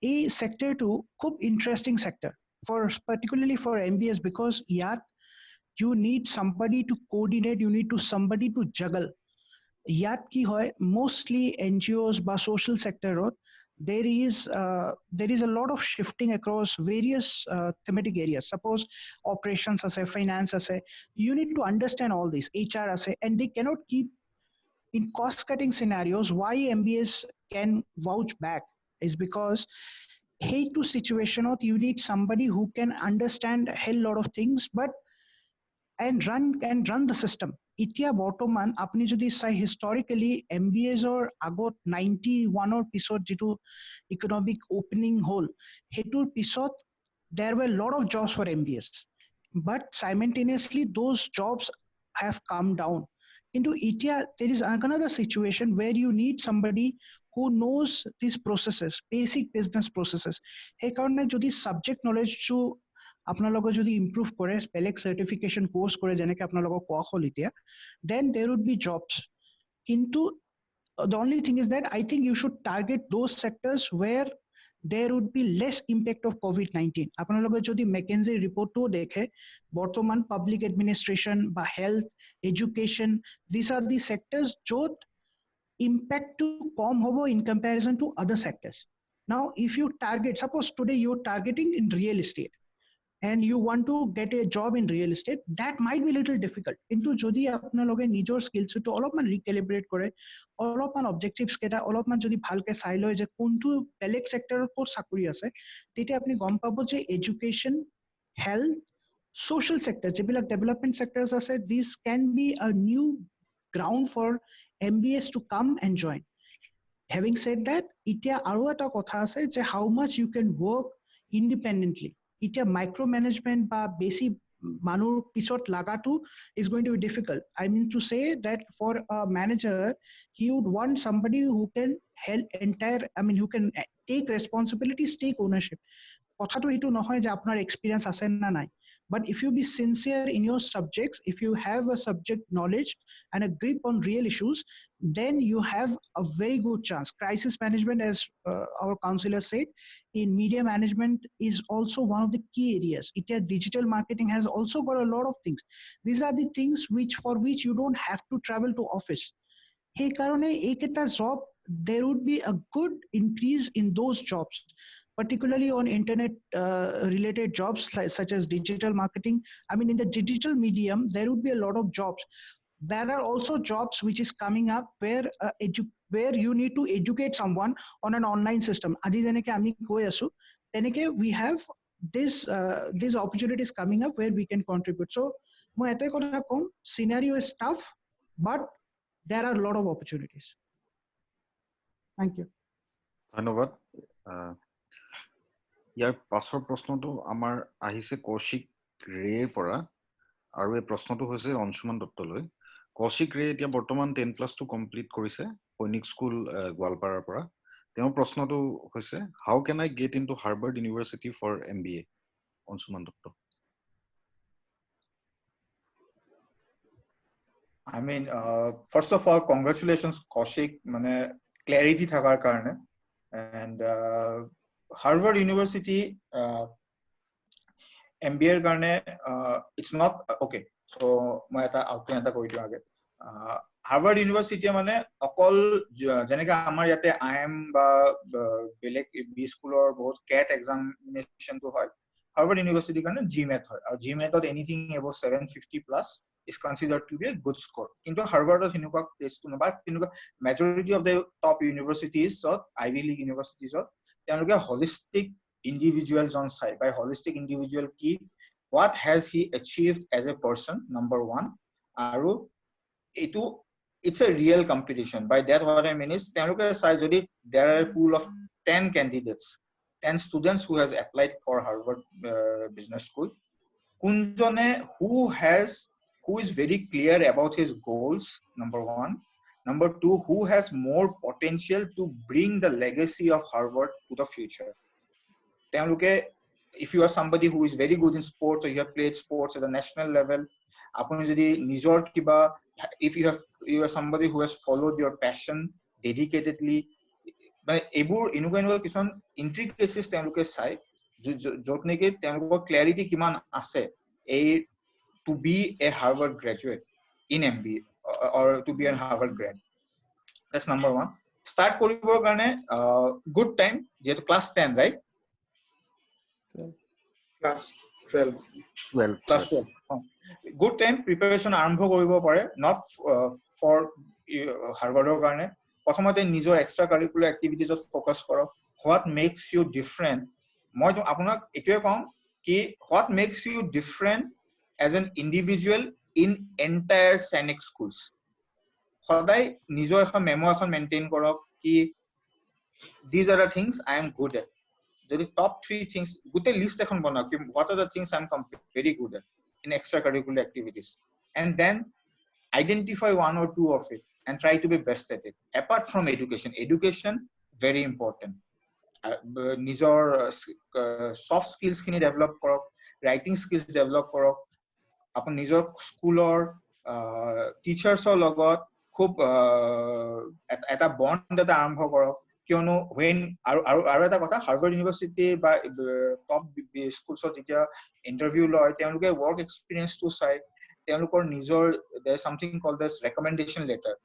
A sector to खूब interesting sector for particularly for MBAs because यार you need somebody to coordinate, you need to somebody to juggle. ইয়াত কি হয় mostly NGOs বা social sectorত there is a lot of shifting across various thematic areas. Suppose operations ase, finance ase, you need to understand all this, HR ase, and they cannot keep in cost cutting scenarios. Why MBAs can vouch back is because hey to situationot you need somebody who can understand a hell lot of things but and run the system. Itia বৰ্তমান আপনি যদি চাই historically MBAs or আগত 91 or পিছত যেটো economic opening hole hetur pisot there were a lot of jobs for MBAs, but simultaneously those jobs have come down. Into Itia there is another situation where you need somebody who knows these processes, basic business processes. He karone jodi subject knowledge to আপোনালোকে যদি improve কৰে বেলেগ সাৰ্টিফিকেশন course কৰে যেনেকৈ আপোনালোকক কোৱা হ'ল এতিয়া then there would be jobs. Into the only thing is that I think you should target those sectors where there would be less impact of COVID-19. আপোনালোকে যদি McKinsey রিপোর্টও দেখে বর্তমান পাবলিক এডমিনিস্ট্রেশন বা health education these are the sectors য'ত impact to কম হ'ব in comparison to other sectors. Now if you target, suppose today you're targeting in real estate and you want to get a job in real estate, that might be a little difficult. Into jodi apnaloge nijor skills to olopman recalibrate kore, olopman objectives keta olopman jodi bhalke sai loy je kontu beleg sector or sakuri ase, tete apni gom pabo je education, health, social sector jebilak development sectors ase, these can be a new ground for MBAs to come and join. Having said that, itia aru eta kotha ase je how much you can work independently. Itia micromanagement ba basic manur pisot lagatu is going to be difficult. I mean to say that for a manager he would want somebody who can help who can take responsibilities, take ownership. Kotha to itu nohoy je apnar experience ase na nai, but if you be sincere in your subjects, if you have a subject knowledge and a grip on real issues, then you have a very good chance. Crisis management, as our counselor said, in media management is also one of the key areas. Digital marketing has also got a lot of things. These are the things for which you don't have to travel to office. Hey karone eketa job, there would be a good increase in those jobs, particularly on internet related jobs such as digital marketing. I mean, in the digital medium, there would be a lot of jobs. There are also jobs which is coming up where you need to educate someone on an online system. Aji jeneke ami koi asu, teneke we have these opportunities coming up where we can contribute. So, moi etai kotha kom, scenario is tough, but there are a lot of opportunities. Thank you. ধন্যবাদ। ইয়াৰ পাছৰ প্ৰশ্নটো আমাৰ আহিছে কৌশিক ৰেৰ পৰা আৰু এই প্ৰশ্নটো হৈছে অংশুমান দত্তলৈ। কৌশিক ৰে এতিয়া বৰ্তমান 10+2 কমপ্লিট কৰিছে সৈনিক স্কুল গোৱালপাৰাৰ পৰা। তেওঁৰ প্ৰশ্নটো হৈছে how can I get into Harvard University for MBA? Anshuman Dutta. I mean, first of all, congratulations, Kaushik, mane clarity thakar karone. And Harvard University MBA karone it's not okay. So moi eta outline eta koi diu age. Harvard University mane okol jeneka amar yate IIM ba belek B school or bahut CAT examination to hoy. Harvard University karone GMAT hoy. Aur GMAT or anything about 750 plus is considered to be a good score. Into Harvard or Hinuka place to know, but majority of the top universities or Ivy League universities or they look at holistic individuals on site. By holistic individual key, what has he achieved as a person? Number one, Aru, it's a real competition. By that, what I mean is, there are a pool of 10 candidates, 10 students who has applied for Harvard Business School. Kunjone, who is very clear about his goals, number one. Number two, who has more potential to bring the legacy of Harvard to the future. If you are somebody who is very good in sports or you have played sports at the national level, if you are somebody who has followed your passion dedicatedly, intricacies clarity to be a Harvard graduate in MBA or to be a Harvard grad. That's number one. Start koribor karone good time jeto class 10, right? Class 12. Class 12. Good time preparation arambho koribo pare, not for Harvard or karone. Prothomate nijor extra curricular activities of focus koro. What makes you different? Moi apunak etue kom ki what makes you different as an individual in entire Sainik schools. Hodai nijor ekhon memo ekhon maintain korok ki these are the things I am good at. The top 3 things, good list ekhon banao ki what are the things I am very good at in extracurricular activities, and then identify 1 or 2 of it and try to be best at it. Apart from education very important. Nijor soft skills khini develop korok, writing skills develop korok, apun nijor schoolor teachers or logot khub eta bond eta arambho korok. Kyono when aru eta kotha Harvard University ba top schools of interview loy tenuke work experience to sai tenukor nijor there is something called as recommendation letter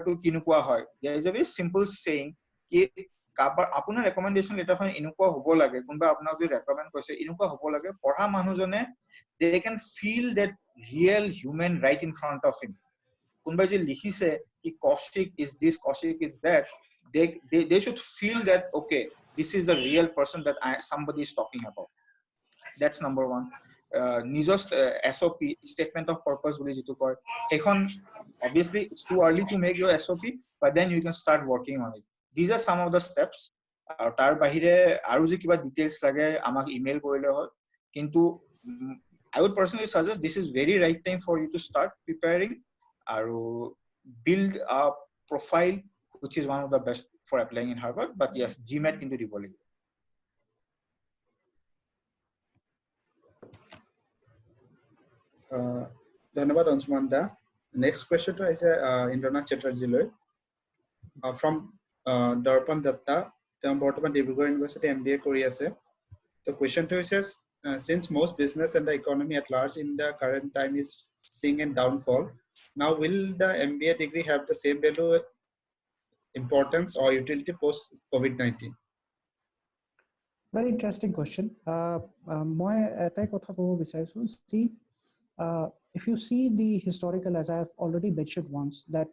to kinukwa hoy. There is a very simple saying ki আপোনাৰ recommendation letter খন এনেকুৱা হ'ব লাগে, কোনবা আপোনাক যে recommend কৰিছে এনেকুৱা হ'ব লাগে পঢ়া মানুহজনে they can feel that real human right in front of him. কোনবা যে লিখিছে কি Kaushik is this, Kaushik is that, they should feel that okay, this is the real person that somebody is talking about. That's number one. Nijor SOP, statement of purpose বুলি যেটো কয়, এখন obviously it's too early to make your SOP, but then you can start working on it. These are some of the steps. Tar bahire aru je kiba details lage amak email korile hol, kintu I would personally suggest this is very right time for you to start preparing aru build a profile which is one of the best for applying in Harvard. But yes, GMAT kintu dibo lagibo. ধন্যবাদ অঞ্চুমান দা। Next কুৱেশ্যনটো আহিছে Indranath চেটাৰ্জীলৈ from Darpan Datta. তেওঁ বৰ্তমান Dibrugarh university MBA কৰি আছে। তো কুৱেশ্যনটো হৈছে since most business and the economy at large in the current time is seeing a downfall, now will the MBA degree have the same value, importance or utility post COVID-19? Very interesting question. মই এটাই কথা ক'ব বিচাৰিছো, see, if you see the historical, as I have already mentioned once, that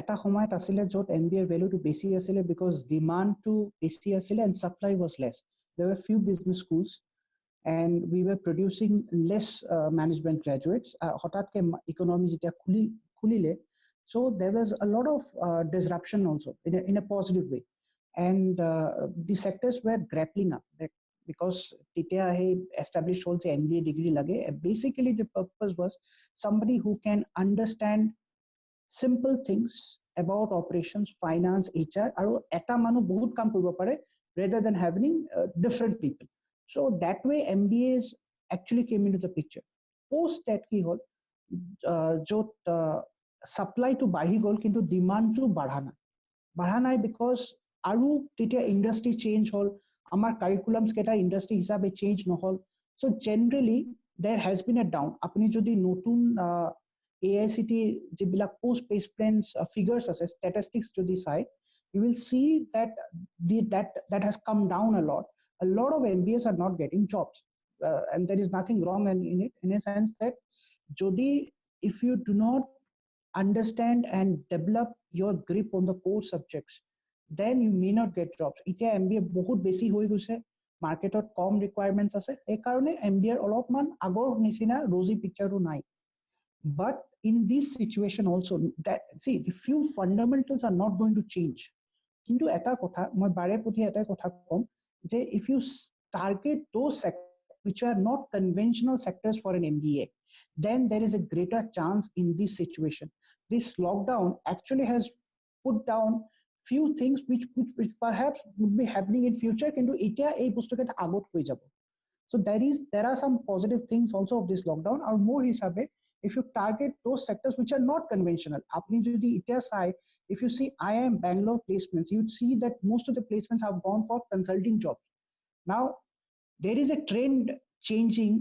এটা সময়ত আছিলে য'ত MBA value to বেছি আছিলে because demand to বেছি আছিলে and supply was less. There were few business schools and we were producing less management graduates. হঠাৎকে economy যেতিয়া খুলিলে, so there was a lot of disruption also in a positive way, and the sectors were grappling up because তেতিয়া he established also MBA degree lage. Basically the purpose was somebody who can understand simple things about operations, finance, HR, aru eta manu bahut kam koribo pare rather than having different people. So that way MBAs actually came into the picture. Post that ki hol jot supply to bahi gol kintu demand to badha nai because aru titia industry change hol, amar curriculums keta industry hisabe change no hol. So generally there has been a down. Apni jodi notun AICT jibilak post placements figures as statistics jodi sai, you will see that that has come down a lot. A lot of MBAs are not getting jobs, and there is nothing wrong in it, in a sense that Jodi, if you do not understand and develop your grip on the core subjects, then you may not get jobs. Itia MBA বহুত বেছি হৈ গৈছে, মার্কেটত কম requirements আছে, এই কারণে MBA অলপমান আগৰ নিচিনা rosy picture নাই. But in this situation also, that see, the few fundamentals are not going to change. কিন্তু এটা কথা মই বাৰে প্ৰতি এটা কথা কম যে if you target those sectors which are not conventional sectors for an MBA, then there is a greater chance in this situation. This lockdown actually has put down few things which perhaps would be happening in future, কিন্তু এতিয়া এই বস্তুকেইটা আগত হৈ যাব. So there are some positive things also of this lockdown. Or more hisabe, if you target those sectors which are not conventional, apni jodi itia sai, if you see IIM Bangalore placements, you'd see that most of the placements have gone for consulting jobs. Now there is a trend changing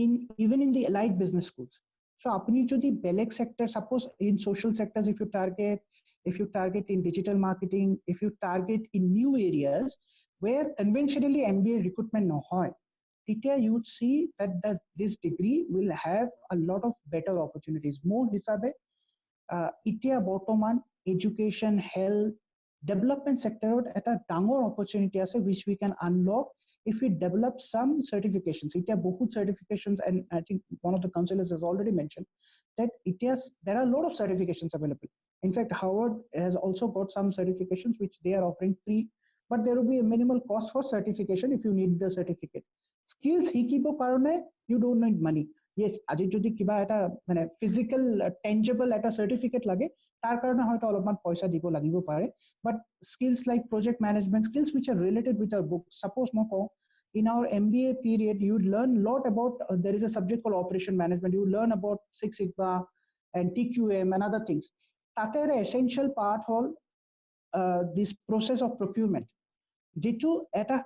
in even in the allied business schools. So apni jodi beleg sector, suppose in social sectors, if you target in digital marketing, if you target in new areas where conventionally MBA recruitment no hoy, you would see that this degree will have a lot of better opportunities. More hisabe, itia botoman education, health, development sector at a dangor opportunity ase which we can unlock if we develop some certifications. Itia bahut certifications, and I think one of the counselors has already mentioned that there are a lot of certifications available. In fact, Harvard has also got some certifications which they are offering free, but there will be a minimal cost for certification if you need the certificate. Skills hikibo karone you don't need money. Yes, আজি যদি কিবা এটা মানে physical tangible eta certificate lage, tar karone hoyto olopman paisa dibo lagibo pare, but skills like project management, skills which are related with our book. Suppose mo ko in our MBA period you learn a lot about there is a subject called operation management. You learn about Six Sigma and TQM and other things. Tate essential part hol this process of procurement, jitu eta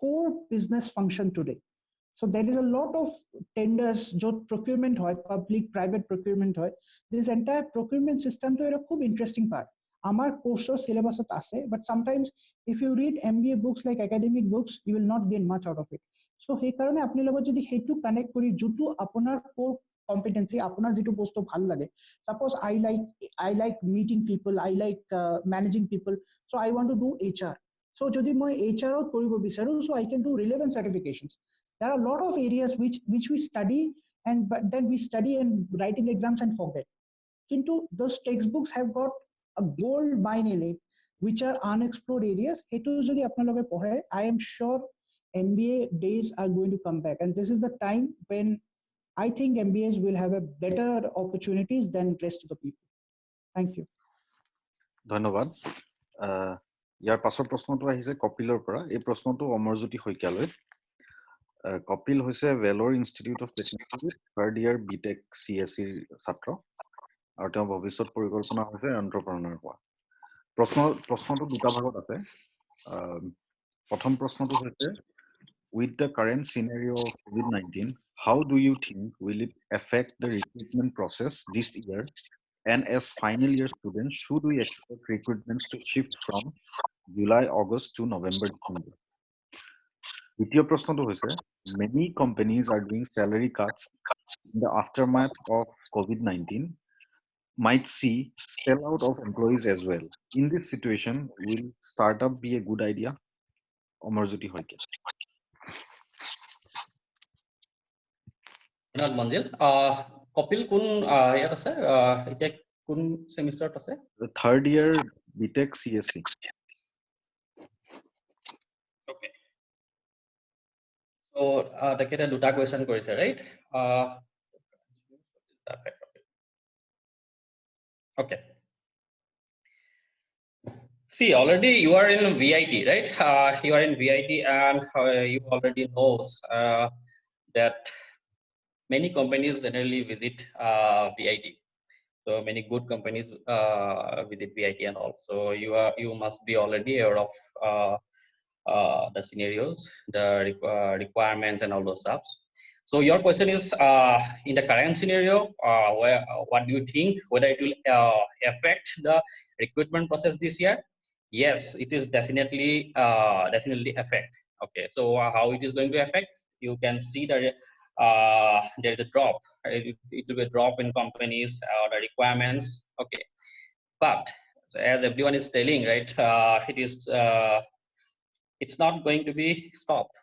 core business function today. So there is a lot of tenders, jot procurement hoy, public private procurement hoy. This entire procurement system to a khub interesting part. Amar course syllabus ase, but sometimes if you read MBA books like academic books, you will not gain much out of it. So he karone apni logot jodi hetu connect kori jutu aponar core competency, aponar jitu posto bhal lage. Suppose I like meeting people, I like managing people, so I want to do HR. So jodi moi HR out koribo bicharu, so I can do relevant certifications. There are a lot of areas which we study, but then we study and writing exams and forget. Kintu those textbooks have got a gold mine in it, which are unexplored areas. Hetu jodi apnaloge pohe, I am sure MBA days are going to come back, and this is the time when I think MBAs will have a better opportunities than rest of the people. Thank you. ধন্যবাদ। ইয়াৰ পাছৰ প্ৰশ্নটো আহিছে কপিলৰ পৰা। এই প্ৰশ্নটো অমৰজ্যোতি শইকীয়ালৈ। কপিল হৈছে Vellore Institute of Technology third year BTech CSE ছাত্ৰ আৰু তেওঁ ভৱিষ্যত পৰিকল্পনা হৈছে এণ্টাৰপ্ৰেনাৰ হোৱা। প্ৰশ্নটো দুটা ভাগত আছে। প্ৰথম প্ৰশ্নটো হৈছে with the current scenario of COVID-19, how do you think will it affect the recruitment process this year? And as final year students, should we expect recruitments to shift from July, August to November, December? দ্বিতীয় প্ৰশ্নটো হৈছে many companies are doing salary cuts in the aftermath of COVID-19, might see sellout of employees as well. In this situation, will startup be a good idea? Amarjyoti Hoike. Vinod Manjil, Kapil kun yat ase, etia kun semester ase? The third year BTech CSE. Okay. So takete duta question korise, right? Okay. See, already you are in VIT, right? You are in VIT, and you already knows that many companies generally visit VIT. So many good companies visit VIT and all. So you must be already aware of the scenarios, the requirements, and all those stuff. So your question is, in the current scenario, what do you think, whether it will affect the recruitment process this year? Yes, it is definitely affect. Okay, so how it is going to affect? You can see that there is a drop it will be a drop in companies or the requirements. Okay, but as everyone is telling, right, it's not going to be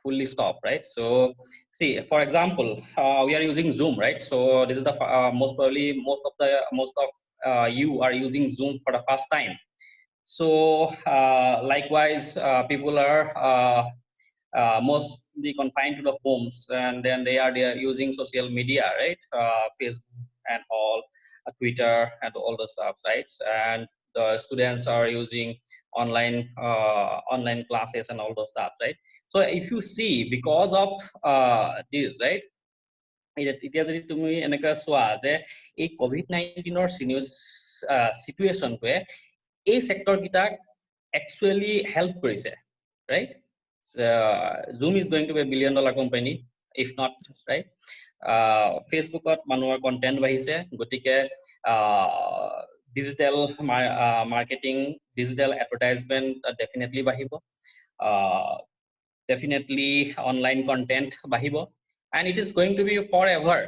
fully stopped, right? So see, for example, we are using Zoom, right? So this is the most of you are using Zoom for the first time. So likewise, people are mostly confined to the homes, and then they are using social media, right? Facebook and all, Twitter and all the stuff, right? And the students are using online classes and all those stuff, right? So if you see, because of this, right, এতিয়া যদি তুমি এনেকৈ চোৱা যে এই COVID-19 চিটুৱেশ্যনটোৱে এই sector কিটাক actually help কৰিছে, right? Zoom is going to be $1 billion company, if not, right? Facebookot মানুহৰ content বাঢ়িছে, গতিকে digital marketing, digital advertisement definitely বাঢ়িব, definitely online content বাঢ়িব, and it is going to be forever.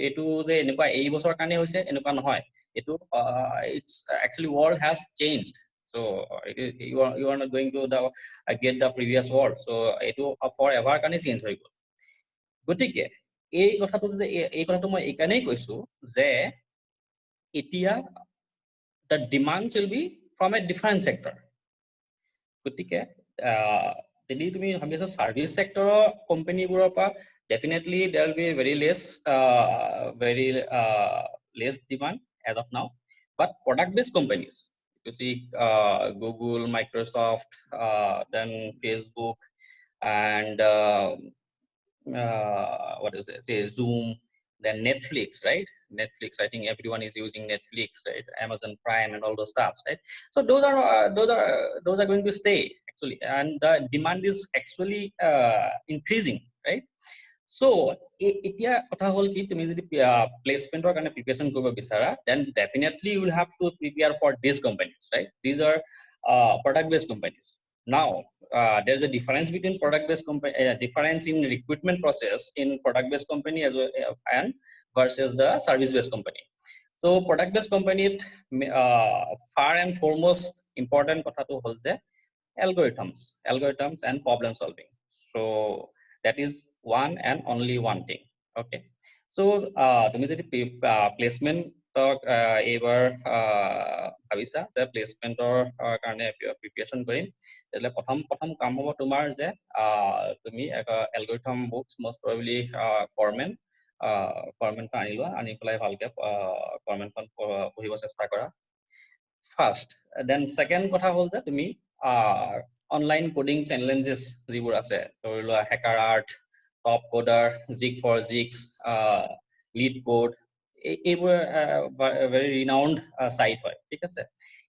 এটো যে এনেকুৱা এই বছৰ কাৰণে হৈছে এনেকুৱা নহয়, এটো it's actually world has changed. So you are not going to get the previous world. So eto forever কাৰণে চেঞ্জ হৈ গ'ল। গতিকে এই কথাটো মই এইকাৰণেই কৈছো যে এতিয়া the demand will be from a different sector. গতিকে যদি তুমি ভাবিছা সাৰ্ভিস সেক্টৰৰ কোম্পানীবোৰৰ পৰা definitely there will be very less demand as of now, but product based companies, you see Google, Microsoft, then Facebook, and what is it, say Zoom, then Netflix, right? Netflix, I think everyone is using Netflix, right? Amazon Prime and all those stuff, right? So those are going to stay actually, and the demand is actually increasing, right? So এতিয়া কথা হল কি, তুমি যদি প্লেসমেন্টৰ কাৰণে preparation কৰিব বিচাৰা, then definitely you will have to prepare for these companies, right? These are product based companies. Now there's a difference between product based company, difference in recruitment process in product based company as well and versus the service based company. So product based company far and foremost important কথাটো হল যে algorithms and problem solving. So that is one and only one thing. Okay, so তুমি যদি placement এইবাৰ ভাবিছা যে প্লেসমেন্টৰ কাৰণে preparation কৰিম, তেতিয়াহ'লে প্ৰথম কাম হ'ব তোমাৰ যে তুমি এলগৰিথম বুকস most probably কৰ্মেনখন আনি লোৱা, আনি পেলাই ভালকে কৰ্মেনখন পঢ়িব চেষ্টা কৰা ফাৰ্ষ্ট। দেন ছেকেণ্ড কথা হ'ল যে তুমি অনলাইন কোডিং চেলেঞ্জেছ যিবোৰ আছে, ধৰি লোৱা hacker art, top coder, Zig4Zix, lead code, এইবোৰ ভেৰি ৰিনাউণ্ড সাইট হয়, ঠিক আছে?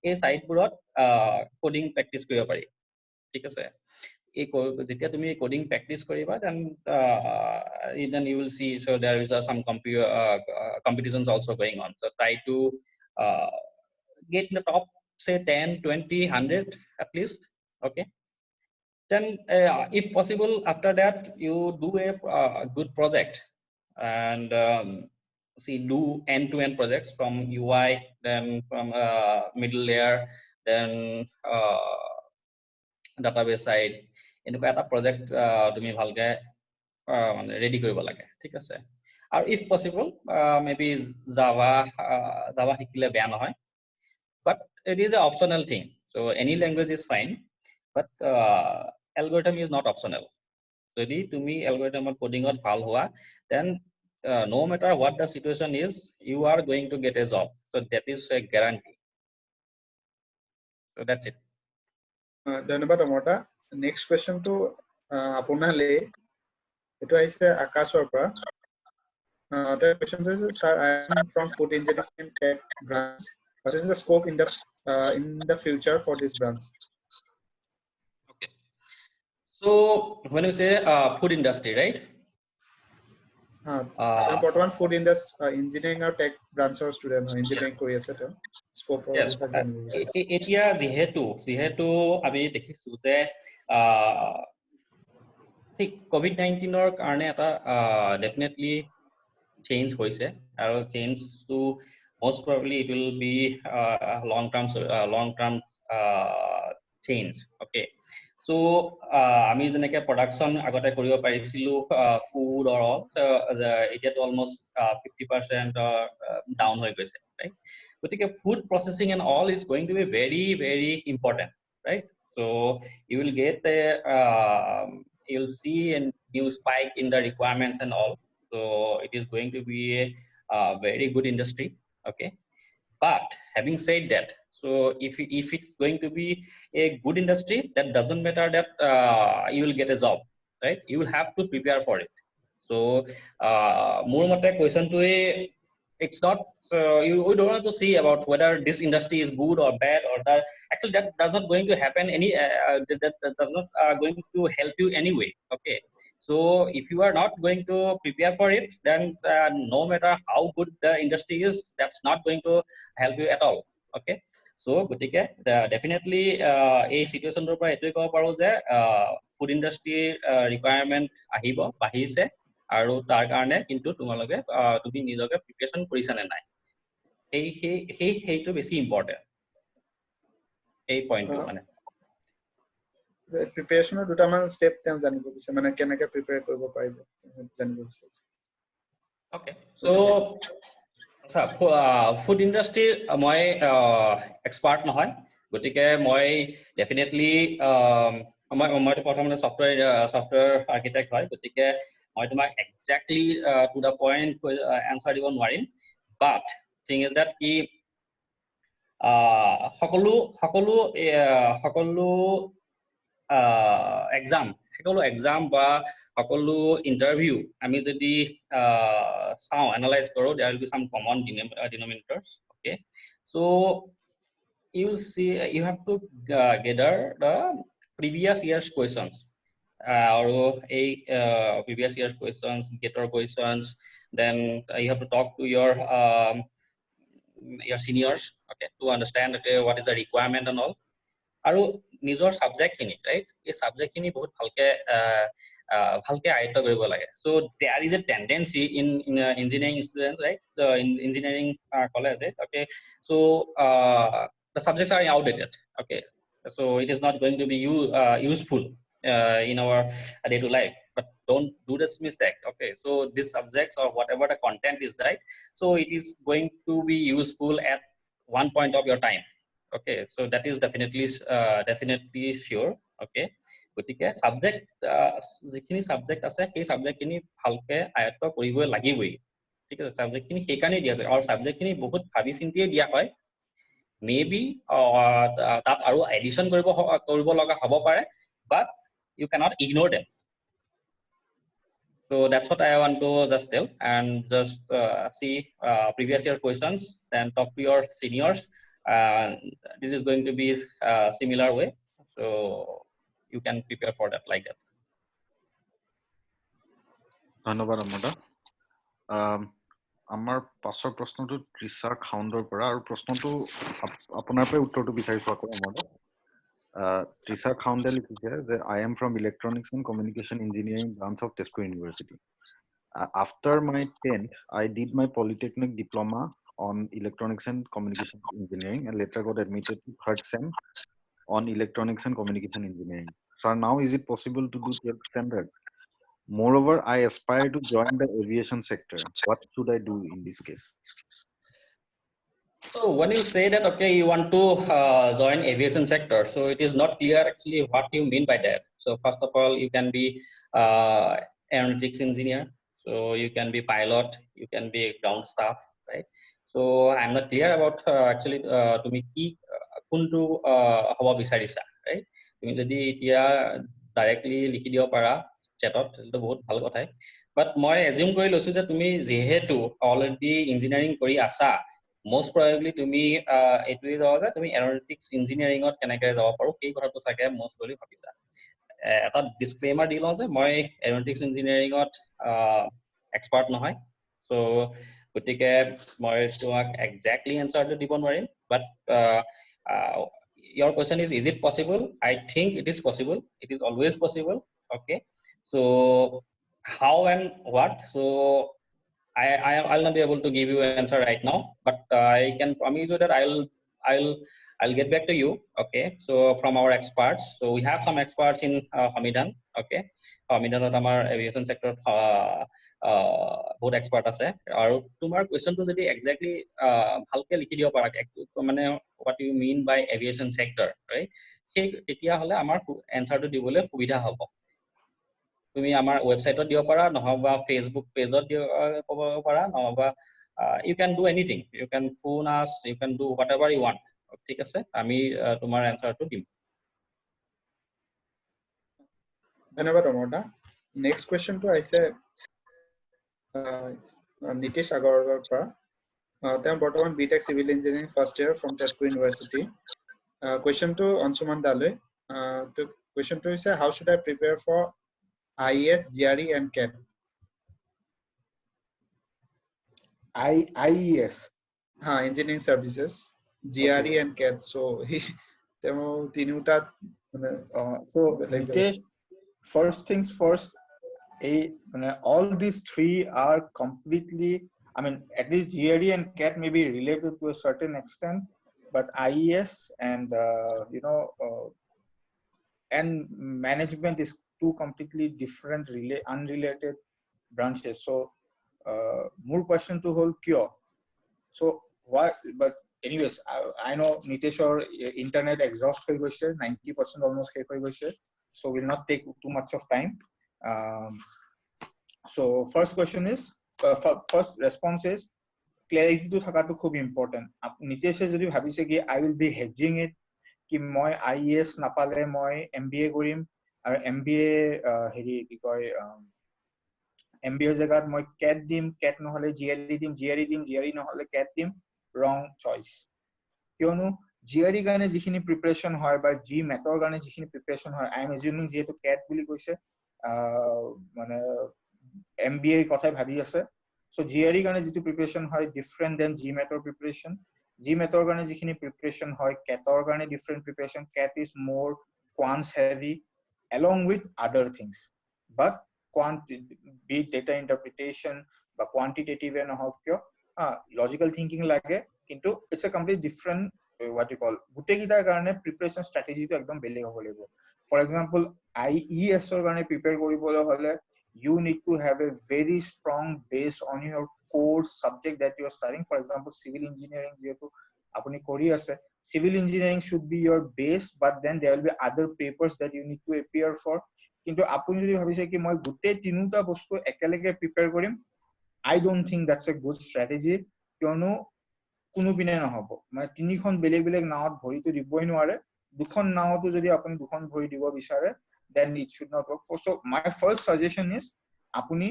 এই সাইটবোৰত কোডিং প্ৰেক্টিছ কৰিব পাৰি, ঠিক আছে? যেতিয়া তুমি কোডিং প্ৰেক্টিছ কৰিবা, then you will see, so there is some competitions also going on, so try to get in the top, say 10, 20, 100 at least. Okay, then if possible, after that you do a good project, and do end-to-end projects from UI, then from middle layer, then database side. এনেকুৱা এটা project তুমি ভালকে ready কৰিব লাগে, ঠিক আছে? আৰু if possible maybe Java শিকিলে বেয়া নহয়, but it is an optional thing. So any language is fine, but algorithm is not optional. যদি তুমি algorithm coding ত ভাল হোৱা, then no matter what the situation is, you are going to get a job. So that is a guarantee. So that's it. ধন্যবাদ অমৰতা। Next কোৱেশ্চনটো আপোনালে, এইটো আহিছে আকাশৰ পৰা। The question is, sir, I am from food engineering tech branch. What is the scope in the future for this branch? Okay. So when you say food industry, right? বৰ্তমান food industry engineering আৰু tech ব্ৰাঞ্চৰ student হয়, engineering কৰি আছে তেওঁ। স্কোপৰ বিষয়ে জানিব বিচাৰিছে। এতিয়া যিহেতু আমি দেখিছো যে ঠিক COVID-19 কাৰণে এটা ডেফিনেটলি চেঞ্জ হৈছে আৰু change to most probably it will be long term change. Okay, so আমি যেনেকে production আগতে কৰিব পাৰিছিলো food or all, so it is almost 50% down হৈ গৈছে, right? গতিকে food processing and all is going to be very very important, right? So you will get a you'll see a new spike in the requirements and all. So it is going to be a very good industry. Okay, but having said that, so if it's going to be a good industry, that doesn't matter that you will get a job, right? You will have to prepare for it. So more mate question to a, it's not you don't have to see about whether this industry is good or bad or that. Actually that does not going to happen any that does not going to help you anyway. Okay, so if you are not going to prepare for it, then no matter how good the industry is, that's not going to help you at all. Okay, so gotike definitely a situation tor pora etoi kobo paro je food industry requirement ahibo bahise aru tar karone kintu tumaloge tumi nijoke preparation korisa ne nai, সেইটো বেছি important এই পইণ্টটো মানে প্ৰিপেৰেচনৰ দুটামান step তেওঁ জানিব বিচাৰে মানে কেনেকৈ প্ৰিপেয়াৰ কৰিব পাৰিব জানিব বিচাৰিছে ওকে সো আচ্ছা ফুড ইণ্ডাষ্ট্ৰি মই এক্সপাৰ্ট নহয় গতিকে মই ডেফিনেটলি মই প্ৰথমতে ছফ্টৱেৰ আৰ্কিটেক্ট হয় গতিকে মই তোমাক exactly to the point answer দিব নোৱাৰিম বাট থিং ইজ দ্যাট কি সকলো এক্সাম বা সকলো ইণ্টাৰভিউ আমি যদি চাওঁ এনালাইজ কৰোঁ there will be some common denominators. Okay, so you will see you have to gather the previous year's questions or previous year's questions, getter questions, then you have to talk to your seniors, okay, to understand what is the requirement and all. আৰু নিজৰ subject খিনি right এই subject খিনি বহুত ভালকে আয়ত্ত কৰিব লাগে so there is a tendency in engineering students right in engineering college okay so the subjects are outdated. Okay, so it is not going to be useful in our day-to life, but don't do this mistake. Okay, so these subjects or whatever the content is, right, so it is going to be useful at one point of your time. Okay, so that is definitely sure. Okay, গতিকে subject যিখিনি subject আছে সেই সাবজেক্টখিনি ভালকে আয়ত্ত কৰিব লাগিবই ঠিক আছে সাবজেক্টখিনি সেইকাৰণে দিয়া আছে আৰু সাবজেক্টখিনি বহুত ভাবি চিন্তিয়ে দিয়া হয় মেবি তাত আৰু এডিশ্যন কৰিব লগা হ'ব পাৰে but you cannot ignore them. So that's what I want to just tell and just see previous year questions and talk to your seniors. This is going to be similar way, so you can prepare for that like that. ধন্যবাদ আমোদা আমাৰ পাছৰ প্ৰশ্নটো ত্ৰিশা খাউণ্ডৰ পৰা আৰু প্ৰশ্নটো আপোনাৰ পৰা উত্তৰটো বিচাৰিছো আকৌ আমোদা ত্ৰিশা খাউণ্ডে লিখিছে যে I am from Electronics and Communication Engineering branch of Tesuku University. After my 10th, I did my Polytechnic diploma on Electronics and Communication Engineering and later got admitted to third SEM on Electronics and Communication Engineering. Sir, now is it possible to do 12th standard? Moreover, I aspire to join the aviation sector. What should I do in this case? So when you say that, okay, you want to join aviation sector, so it is not clear actually what you mean by that. So first of all, you can be aeronautics engineer, so you can be pilot, you can be ground staff, right? So I'm not clear about actually তুমি কি কোনটো হ'ব বিচাৰিছা, right? তুমি যদি এতিয়া directly লিখি দিব পাৰা chatত তো বহুত ভাল কথাই বাট মই এজিউম কৰি লৈছো যে তুমি যেহেতু অলৰেডি ইঞ্জিনিয়াৰিং কৰি আছা most probably তুমি এটুই যাও যে তুমি এৰোনটিক্স ইঞ্জিনিয়াৰিংত কেনেকৈ যাব পাৰো এই কথাটো চাগে most probably ভাবিছা এটা ডিসক্লেমাৰ দি লওঁ যে মই এৰোনটিক্স ইঞ্জিনিয়াৰিংত এক্সপাৰ্ট নহয় সো গতিকে মই তোমাক এক্স্যাক্টলি এনসাৰটো দিব নোৱাৰিম বাট your question is it possible? I think it is possible. It is always possible. Okay, so how and what? So I'll not be able to give you an answer right now, but I can promise you that I'll get back to you. Okay, so from our experts, so we have some experts in Hamidan. Okay, Hamidan amar aviation sector বহুত expert আছে আৰু তোমাৰ কোৱেশ্চনটো যদি exactly ভালকে লিখি দিব পাৰা মানে what you mean by aviation sector, right? সেই তেতিয়া হলে আমাৰ এনসাৰটো দিবলৈ সুবিধা হ'ব। তুমি আমাৰ ওয়েবসাইটত দিব পাৰা নহবা ফেসবুক পেজত ক'ব পাৰা নহবা you can do anything, you can phone us, you can do whatever you want. ঠিক আছে, আমি তোমাৰ এনসাৰটো দিম। ধন্যবাদ অমৰদা। নেক্সট কোৱেশ্চনটো আহিছে নীতিশ আগৰৱালৰ পৰা। তেওঁ বৰ্তমান BTech civil engineering first year from Tezpur University. কোৱেশ্চনটো অঞ্চুমান দালৈ। কোৱেশ্চনটো হৈছে how should I prepare for IES, GRE and CAT? IES engineering services, GRE and CAT. So demo tinuta so Nitesh, first things first, all these three are completely, I mean, at least GRE and CAT may be related to a certain extent, but IES and and management is two completely different unrelated branches. So more question to hold cure. So why, but anyways, I know Nitesh or internet exhaust হৈ গৈছে, 90% almost শেষ হৈ গৈছে, so will not take too much of time. So first question is first response is clarity to thakato khub important. Nitesh jodi bhabise ki I will be hedging it ki moi IES napale moi MBA korim aru MBA heri ki koy MBA jagat moi CAT dim, CAT নহলে GRE dim, GRE নহলে CAT dim, wrong choice. কিয়নো GRE কাৰণে যিখিনি preparation হয় বা GMAT ৰ কাৰণে যিখিনি প্ৰিপাৰেচন হয়, I am assuming যেহেতু CAT বুলি কৈছে মানে MBA ৰ কথাই ভাবি আছে, so GRE কাৰণে যিটো প্ৰিপাৰেচন হয় different than GMAT ৰ প্ৰিপাৰেচন, GMAT ৰ কাৰণে যিখিনি প্ৰিপাৰেচন হয় CAT ৰ কাৰণে different preparation. CAT is more quants heavy along with other things, but be data interpretation বা quantitative and logical thinking লাগে, কিন্তু it's a completely different what you call গুটে কিটাৰ কাৰণে preparation strategy টো একদম বেলেগ হ'ব লাগিব। For example, IES ৰ কাৰণে prepare কৰিবলৈ হলে you need to have a very strong base on your core subject that you are studying. For example, civil engineering যেহেতু আপুনি কৰি আছে, civil engineering should be your base, but then there will be other papers that you need to appear for. কিন্তু আপুনি যদি ভাবিছে কি মই গুটে তিনিটা বস্তু একেলগে প্ৰিপেয়াৰ কৰিম, I don't think that's a good strategy. কিয়নো কোনো পিনে নহব, মানে তিনিখন বেলেগ বেলেগ নাওত ভৰিটো দিবই নোৱাৰে, দুখন নাওতো যদি আপুনি দুখন ভৰি দিব বিচাৰে, then it should not work. So my first suggestion is আপুনি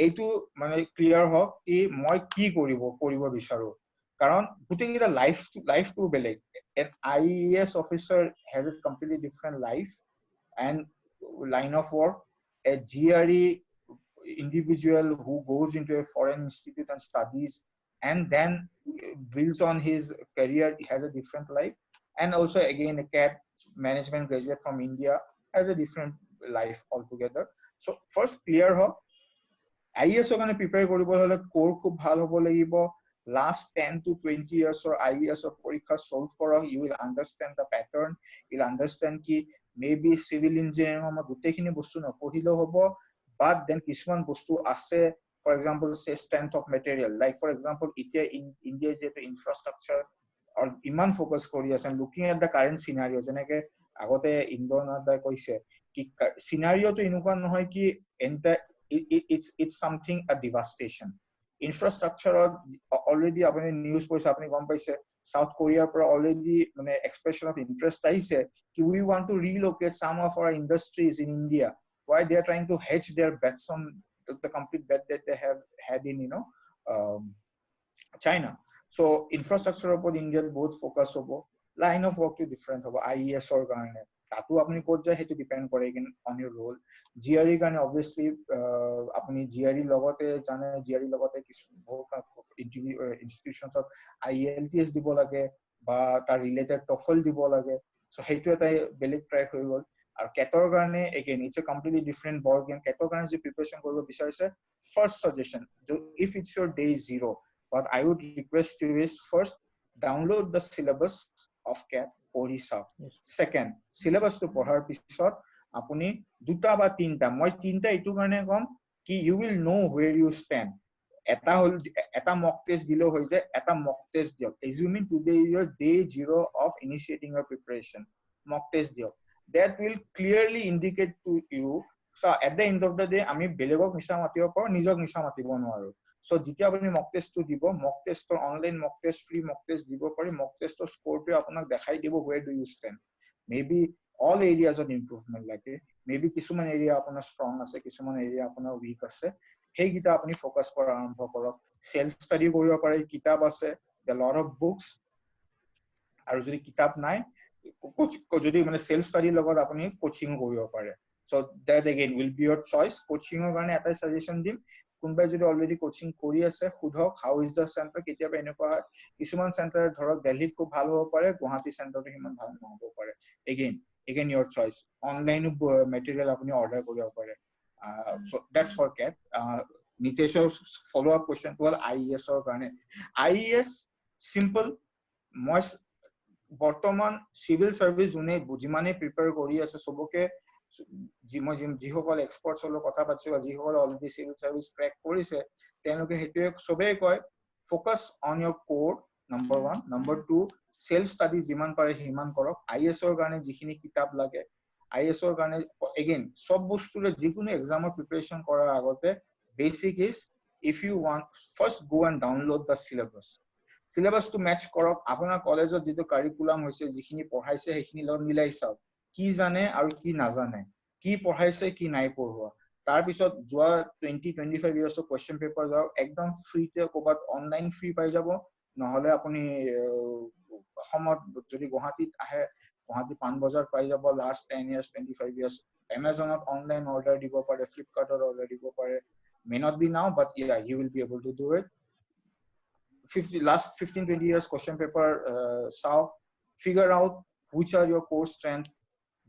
এইটো মানে ক্লিয়াৰ হওক কি মই কি কৰিব বিচাৰো, কাৰণ গোটেইকেইটা লাইফটো বেলেগ। An IES officer has a completely different life and line of work. A GRE individual who goes into a foreign institute and studies and then builds on his career has a different life, and also again a CAT management graduate from India has a different life altogether. So first clear ho IES or gonna prepare koribo hole core khub bhal hobo lagibo, last 10 to 20 years or IES or porikha solve korok, you will understand the pattern, you'll understand ki maybe civil engineering ma gutekhini bostu na pohilo hobo, but then kisman bostu ase, for example say strength of material, like for example in India is the infrastructure or iman focus kori ase, and looking at the current scenario jeneke agote Indona da koise ki scenario to inuka nohoy ki it's something a devastation. Infrastructure already apni news poise apni gom paise South Korea pro already mane expression of interest aise ki we want to relocate some of our industries in India. Why they are trying to hedge their bets on the complete bet that they have had in China. So infrastructure upon India both focus hobo, line of work to different hobo, IES or garne tatu apni kot jay hetu depend kore again on your role. GRE garne obviously apni GRE logote jane GRE logote kisu institutions of IELTS dibo lage ba tar related TOEFL dibo lage, so hetu eta beleg track hoy gol. আৰু কেটৰ কাৰণে again it's a completely different ball game কেটৰ কাৰণে যে preparation কৰিব বিচাৰিছে first suggestion if it's your day 0 what I would request you is first download the syllabus of CAT পঢ়ি চাওক second syllabus to পঢ়াৰ পিছত আপুনি দুটা বা তিনটা মই তিনটা এইটো কাৰণে কম কি you will know where you stand এটা mock test দিলো হৈ যায় এটা mock test দিয়ক assuming today is your day 0 of initiating your preparation mock test দিয়ক that will clearly indicate to you so at the end of the day আমি বেলেগক নিশা মাতিব পাৰো নিজক নিশা মাতিব নোৱাৰো so যেতিয়া আপুনি mock test to দিব mock test or online mock test free mock test দিব পাৰি mock test or score টো আপোনাক দেখাই দিব where do you stand maybe all areas of improvement like maybe কিছুমান area আপোনাৰ strong আছে কিছুমান area আপোনাৰ weak আছে hey gita apni focus kora arambho korok self study koribo pare kitab ase a lot of books aru jodi kitab nai jodi mane self study logot apni coaching koribo pare so that again will be your choice coaching or garne eta suggestion dim kunbai jodi already coaching kori ase khudhok how is the center ketia ba eneko kisuman center dhorok delhi ko bhal hobo pare guwahati center to himan bhal hobo pare again your choice online material apni order koribo pare so that's for CAT. Nitesh's follow-up question to IES or Garnet. IES simple, most bottoman civil service une bujimane prepare kori ase soboke jihokol experts holo kotha patse ba jihokol already civil service crack korise tenuke hetue sobe koy focus on your core number 1 number 2 self study jiman pare himan korok IES or garne jikhini kitab lage IES or garne again sob bostule jikono exam or preparation korar agote basic is if you want first go and download the syllabus to match korok apuna college or jitu curriculum hoise jikhini পঢ়াইছে হেখিনি লগ মিলাই চাও কি জানে আৰু কি নাজানে কি পঢ়াইছে কি নাই পঢ়োৱা তাৰ পিছত যোৱা 20-25 years of question paper যাও একদম ফ্ৰী তে কোবাত অনলাইন ফ্ৰী পাই যাব নহলে আপুনি সমত যদি গুৱাহাটীত আহে গুৱাহাটী পান বজাৰ পাই যাব last 10 years 25 years Amazon online order দিব পাৰে Flipkart order দিব পাৰে may not be now but yeah you will be able to do it last 15-20 years question paper so figure out which are your core strength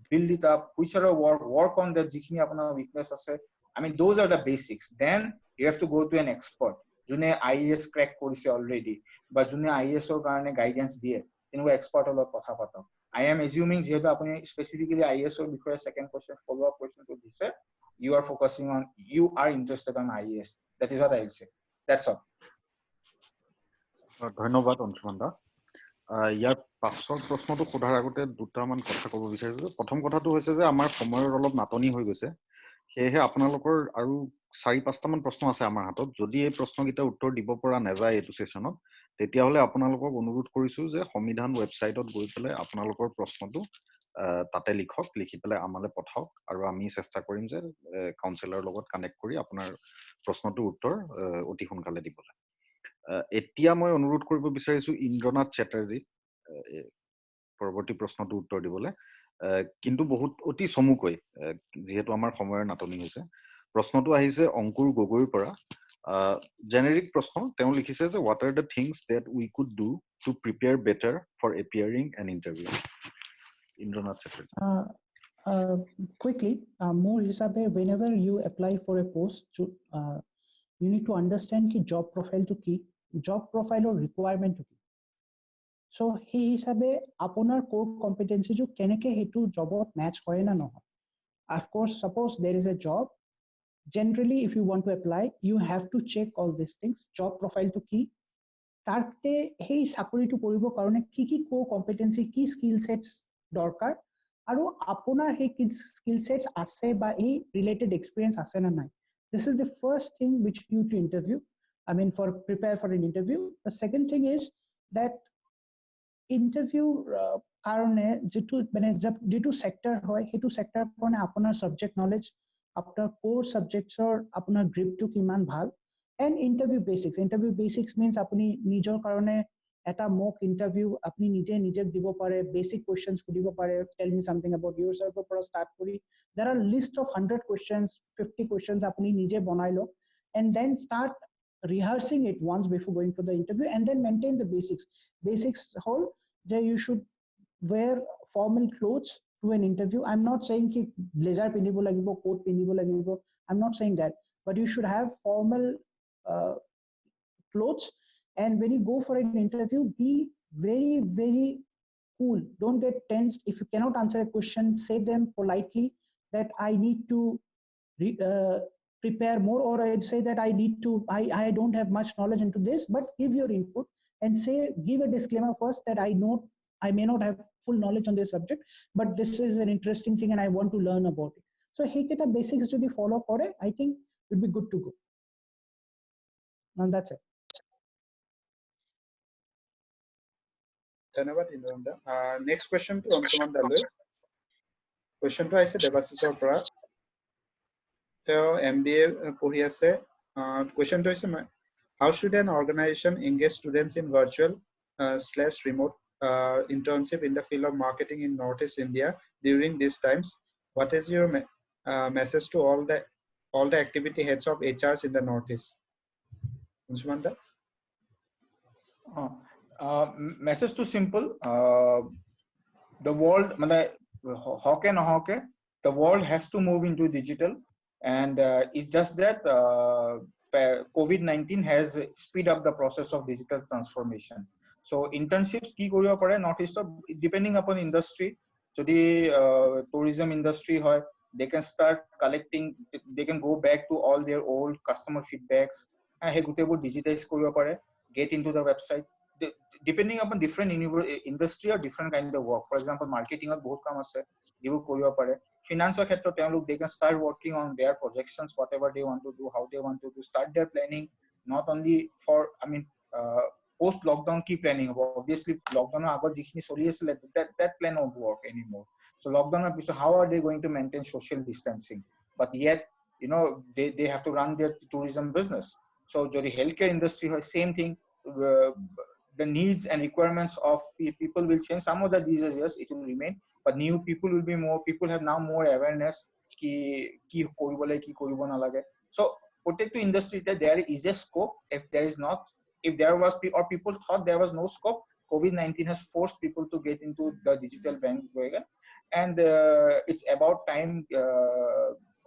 build it up which are work on that jikhini apna weakness ase I mean those are the basics then you have to go to an expert june IES crack korise already but june IES or garne guidance die tenu expert holo kotha pato I am assuming jehetu apuni specifically IES or before second question follow up question to this you are focusing on you are interested on IES that is what I will say that's all ধন্যবাদ অঞ্চুমানদা ইয়াৰ পাছৰ প্ৰশ্নটো সোধাৰ আগতে দুটামান কথা ক'ব বিচাৰিছো প্ৰথম কথাটো হৈছে যে আমাৰ সময়ৰ অলপ নাটনি হৈ গৈছে সেয়েহে আপোনালোকৰ আৰু 4-5টা মান প্ৰশ্ন আছে আমাৰ হাতত যদি এই প্ৰশ্নকেইটা উত্তৰ দিব পৰা নাযায় এইটো সেশনত তেতিয়া হলে আপোনালোকক অনুৰোধ কৰিছো যে সংবিধান ৱেবছাইটত গৈ পেলাই আপোনালোকৰ প্ৰশ্নটো তাতে লিখি পেলাই আমালে পঠাওক আৰু আমি চেষ্টা কৰিম যে কাউন্সিলৰ লগত কানেক্ট কৰি আপোনাৰ প্ৰশ্নটো উত্তৰ অতি সোনকালে দিবলৈ এতিয়া মই অনুৰোধ কৰিব বিচাৰিছো ইন্দ্ৰনাথ চেটাৰ্জী পৰৱৰ্তী প্ৰশ্নটো উত্তৰ দিবলৈ কিন্তু বহুত অতি চমুকৈ যেহেতু আমাৰ সময়ৰ নাটনি হৈছে প্ৰশ্নটো আহিছে অংকুৰ গগৈৰ পৰা জেনেৰিক প্ৰশ্ন তেওঁ লিখিছে যে what are the things that we could do to prepare better for appearing an interview Indranath Chatterjee quickly more hisabe whenever you apply for a post you need to understand ki job profile to ki job profile or requirement to ki so he hisabe apunar core competency jo keneke hetu jobot match hoy na no of course suppose there is a job generally if you want to apply you have to check all these things job profile to ki tarte hei sakuri to koribo karone ki core competency ki skill sets dorkar aru apunar hei skill sets ase ba ei related experience ase na nai this is the first thing which you to interview I mean for prepare for an interview the second thing is that interview karone jitu sector hoy hetu sector karone apunar subject knowledge apunar core subjects or apunar grip to kiman bhal and interview basics means apuni nijor karone eta mock interview apni nije dibo pare basic questions kudibo pare tell me something about yourself for start kori there are list of 100 questions 50 questions apni nije banai lo and then start rehearsing it once before going for the interview and then maintain the basics whole that you should wear formal clothes to an interview. I'm not saying ki blazer pinibo lagibo, coat pinibo lagibo. I'm not saying that, but you should have formal clothes. And when you go for an interview, be very, very cool. Don't get tensed. If you cannot answer a question, say them politely that I need to prepare more, or I'd say that I don't have much knowledge into this, but give your input and give a disclaimer first that I may not have full knowledge on this subject, but this is an interesting thing and I want to learn about it. So hey keta basics jodi follow kore, I think you'll be good to go. And that's it. ধন্যবাদ Indrananda. Next question to Anshuman দালৈ। কুৱেশ্যনটো আহিছে দেৱাশিষৰ পৰা। তেওঁ MBA পঢ়ি আছে। কুৱেশ্যনটো হৈছে how should an organization engage students in virtual / remote internship in the field of marketing in Northeast India during these times? What is your message to all the activity heads of HRs in the Northeast? Anshuman da? Message too simple. The world, the world has to move into digital, and it's just that COVID-19 has speed up the process of digital transformation. So internships ki koribo pare Northeast, depending upon industry. So the tourism industry hoy, they can start collecting, they can go back to all their old customer feedbacks and he gotebo digitize koribo pare, get into the website. Depending upon different industry or different kind of work. For example, marketing or bahut kam ase jibu koribo pare. Finance khetrot they can start working on their projections, whatever they want to do, how they want to do, start their planning. Not only for post lockdown ki planning hobo. Obviously lockdown agar jikhini choli asile that plan won't work anymore. So lockdown how are they going to maintain social distancing, but yet they have to run their tourism business. So jodi healthcare industry hoy, same thing. The needs and requirements of people will change. Some of the diseases, yes, it will remain, but new people will be more. People have now more awareness ki koribole ki koribo na lage. So protect to industry that there is a scope. If there was or people thought there was no scope, COVID-19 has forced people to get into the digital bandwagon, and it's about time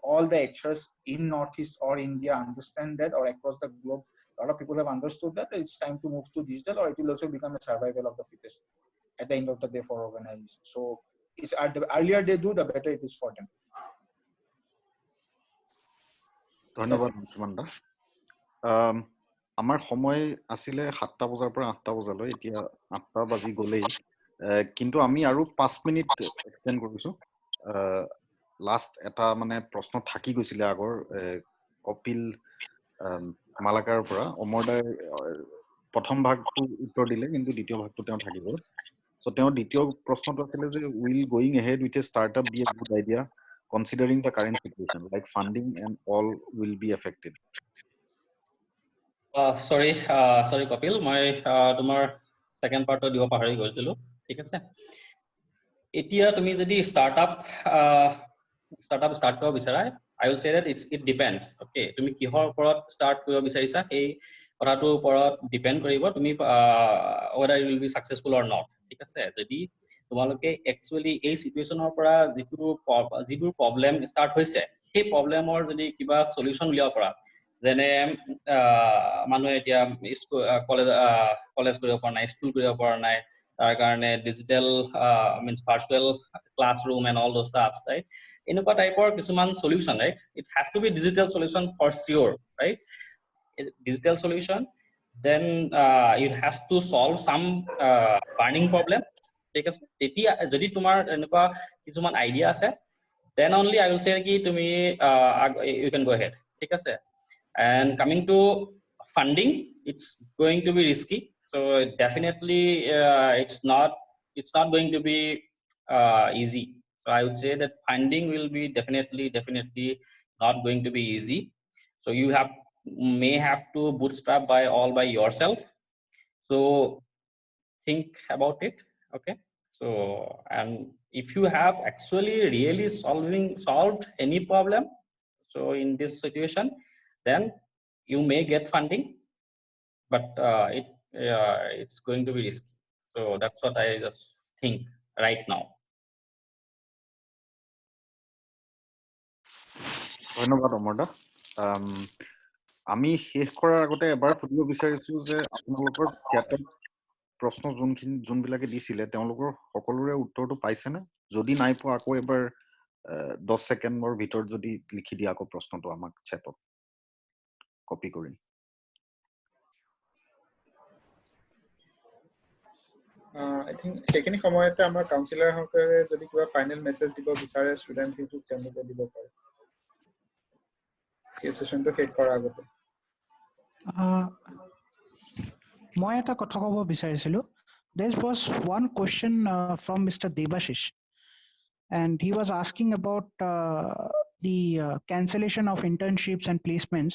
all the HRs in Northeast or India understand that, or across the globe. A lot of people have understood that it's time to move to digital, or it will also become a survival of the fittest at the end of the day for organizations. So it's the earlier they do, the better it is for them. ধন্যবাদ অংশুমান দা। আমাৰ সময় আছিলে 7টা বজাৰ পৰা 8টা বজালৈ, এতিয়া 8টা বাজি গলেই, কিন্তু আমি আৰু 5 মিনিট এক্সটেন্ড কৰিছো। লাষ্ট এটা প্ৰশ্ন থাকি গৈছিলে আগৰ কপিল মালাকাৰ পৰা। অমৰ দাই প্ৰথম ভাগটো উত্তৰ দিলে, কিন্তু দ্বিতীয় ভাগটো তেওঁ থাকি গ'ল। সো তেওঁৰ দ্বিতীয় প্ৰশ্নটো আছিলে যে will going ahead with a startup be a good idea considering the current situation, like funding and all will be affected? Sorry Kapil, মই তোমাৰ সেকেন্ড পাৰ্টটো দিব পাহৰি গৈছিলো। ঠিক আছে, এতিয়া তুমি যদি startup start কৰিব বিচাৰা, I will say that it depends. Okay, তুমি কিহৰ ওপৰত start কৰিব বিচাৰিছা এই কথাটোৰ ওপৰত ডিপেন্ড কৰিব তুমি whether you will be successful or not. ঠিক আছে, যদি তোমালোকে একচুয়ালি এই সিচুৱেচনৰ পৰা যিবোৰ প্ৰবলেম ষ্টাৰ্ট হৈছে সেই প্ৰবলেমৰ যদি কিবা সলিউশন উলিয়াব পৰা, যেনে মানুহে এতিয়া কলেজ কৰিব পৰা নাই, স্কুল কৰিব পৰা নাই, তাৰ কাৰণে digital means virtual classroom and all those stuffs, right? এনেকুৱা টাইপৰ কিছুমান solution, right? It has to be digital solution for sure, right? Digital solution, then it has to solve some burning problem. ঠিক আছে, তেতিয়া যদি তোমাৰ এনেকুৱা কিছুমান আইডিয়া আছে, then only I will say ki tumi you can go ahead. ঠিক আছে, and coming to funding, it's going to be risky, so definitely it's not going to be easy. So I would say that funding will be definitely not going to be easy. So you may have to bootstrap all by yourself. So think about it. Okay, so and if you have actually really solved any problem, so in this situation, then you may get funding, but it's going to be risky. So that's what I just think right now. ধন্যবাদ অমৰদা। আমি শেষ কৰাৰ আগতে এবাৰ সুধিব বিচাৰিছো যে আপোনালোকৰ চ্যাটত প্ৰশ্ন যোনবিলাকে দিছিলে তেওঁলোকৰ সকলোৰে উত্তৰটো পাইছেনে? যদি নাই পোৱা আকৌ এবাৰ 10 ছেকেণ্ডৰ ভিতৰত যদি লিখি দিয়া আকৌ প্ৰশ্নটো আমাক চ্যাটত কপি কৰি। আই থিংক সেইখিনি সময়তে আমাৰ কাউন্সিলৰ সকলে যদি কিবা ফাইনেল মেছেজ দিব বিচাৰে ষ্টুডেণ্ট সেইটো তেওঁলোকে দিব পাৰে এই সেশনটো শেষ কৰাৰ আগতে। মই এটা কথা ক'ব বিচাৰিছিলো। There was one question from Mr. Debashish, and he was asking about the cancellation of internships and placements.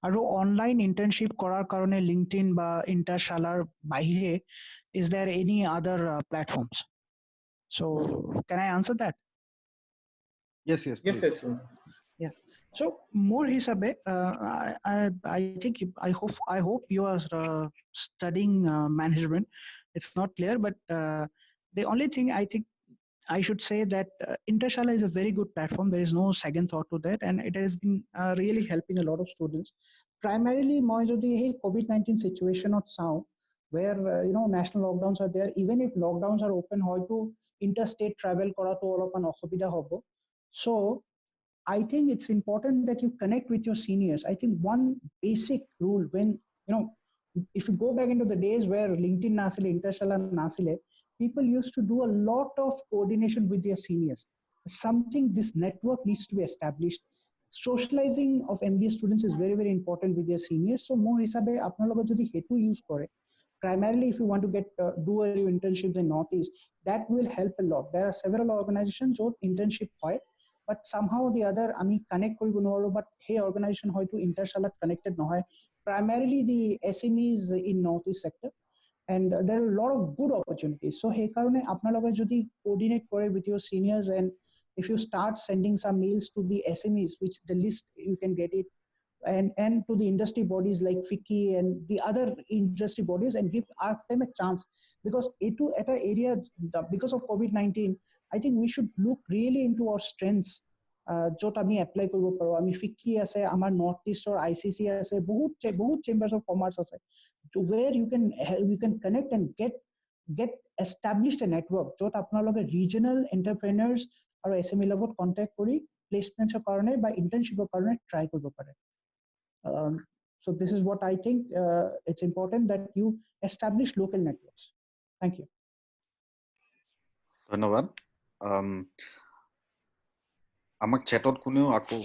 আৰু online internship কৰাৰ কাৰণে LinkedIn বা Internshalar বাহিৰে is there any other platforms? So can I answer that? Yes, Yes. Yeah. So more hisabe, I think I hope you are studying management. It's not clear, but the only thing I think I should say that Internshalar is a very good platform. There is no second thought to that, and it has been really helping a lot of students. Primarily, moi jodi hey COVID-19 situation not sao, where national lockdowns are there. Even if lockdowns are open, hoy interstate travel kora to olopan okhobida hobo. So I think it's important that you connect with your seniors. I think one basic rule when, if you go back into the days where LinkedIn nasile, Internshalar nasile, people used to do a lot of coordination with their seniors. Something, this network needs to be established. Socializing of MBA students is very, very important with their seniors. So more hisabe, apnaloga jodi hetu use kore, primarily if you want to get do a internships in Northeast, that will help a lot. There are several organizations who internship hoy, but somehow or the other আমি connect কৰিব নোৱাৰো, but সেই organization হয়তো Internshalar connected নহয়, primarily the SMEs in Northeast sector, and there are a lot of good opportunities. So সেই কাৰণে আপোনালোকে যদি coordinate কৰে with your seniors, and if you start sending some mails to the SMEs, which the list you can get it, and to the industry bodies like FICCI and the other industry bodies, and ask them a chance, because etu eta area because of COVID-19, I think we should look really into our strengths. Jot ami apply koribo paro, ami FICCI ase, amar Northeast or ICC ase, bahut chambers of commerce ase, to where you can connect and get established a network jot apnaloge regional entrepreneurs or SME logot contact kori placements er karone ba internship er karone try koribo pare. So this is what I think it's important that you establish local networks. Thank you. ধন্যবাদ। আমাক চ্যাটত কোনেও আকৌ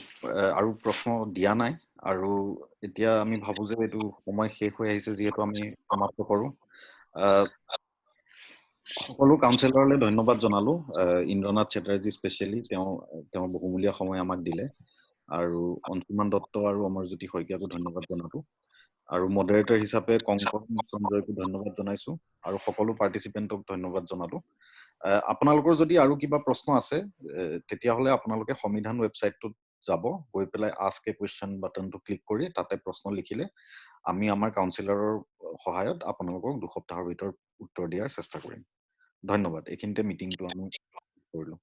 আৰু প্ৰশ্ন দিয়া নাই, আৰু এতিয়া আমি ভাবো যে এইটো সময় শেষ হৈ আহিছে যিহেতু আমি সমাপ্ত কৰো। সকলো কাউন্সিলৰলৈ ধন্যবাদ জনালো, ইন্দ্ৰনাথ চেটাৰ্জী স্পেচিয়েলি তেওঁ বহুমূলীয়া সময় আমাক দিলে, আৰু অঞ্চুমান দত্ত আৰু অমৰজ্যোতি শইকীয়াকো ধন্যবাদ জনালো, আৰু মডাৰেটৰ হিচাপে কংকন সঞ্জয়কো ধন্যবাদ জনাইছো, আৰু সকলো পাৰ্টিচিপেণ্টক ধন্যবাদ জনালো। আপোনালোকৰ যদি আৰু কিবা প্ৰশ্ন আছে তেতিয়াহলে আপোনালোকে সংবিধান ৱেবছাইটটোত যাব, গৈ পেলাই আস্ক এ কুৱেশ্যন বাটনটো ক্লিক কৰি তাতে প্ৰশ্ন লিখিলে আমি আমাৰ কাউন্সিলৰৰ সহায়ত আপোনালোকক 2 সপ্তাহৰ ভিতৰত উত্তৰ দিয়াৰ চেষ্টা কৰিম। ধন্যবাদ। এইখিনিতে মিটিংটো আমি কৰিলো।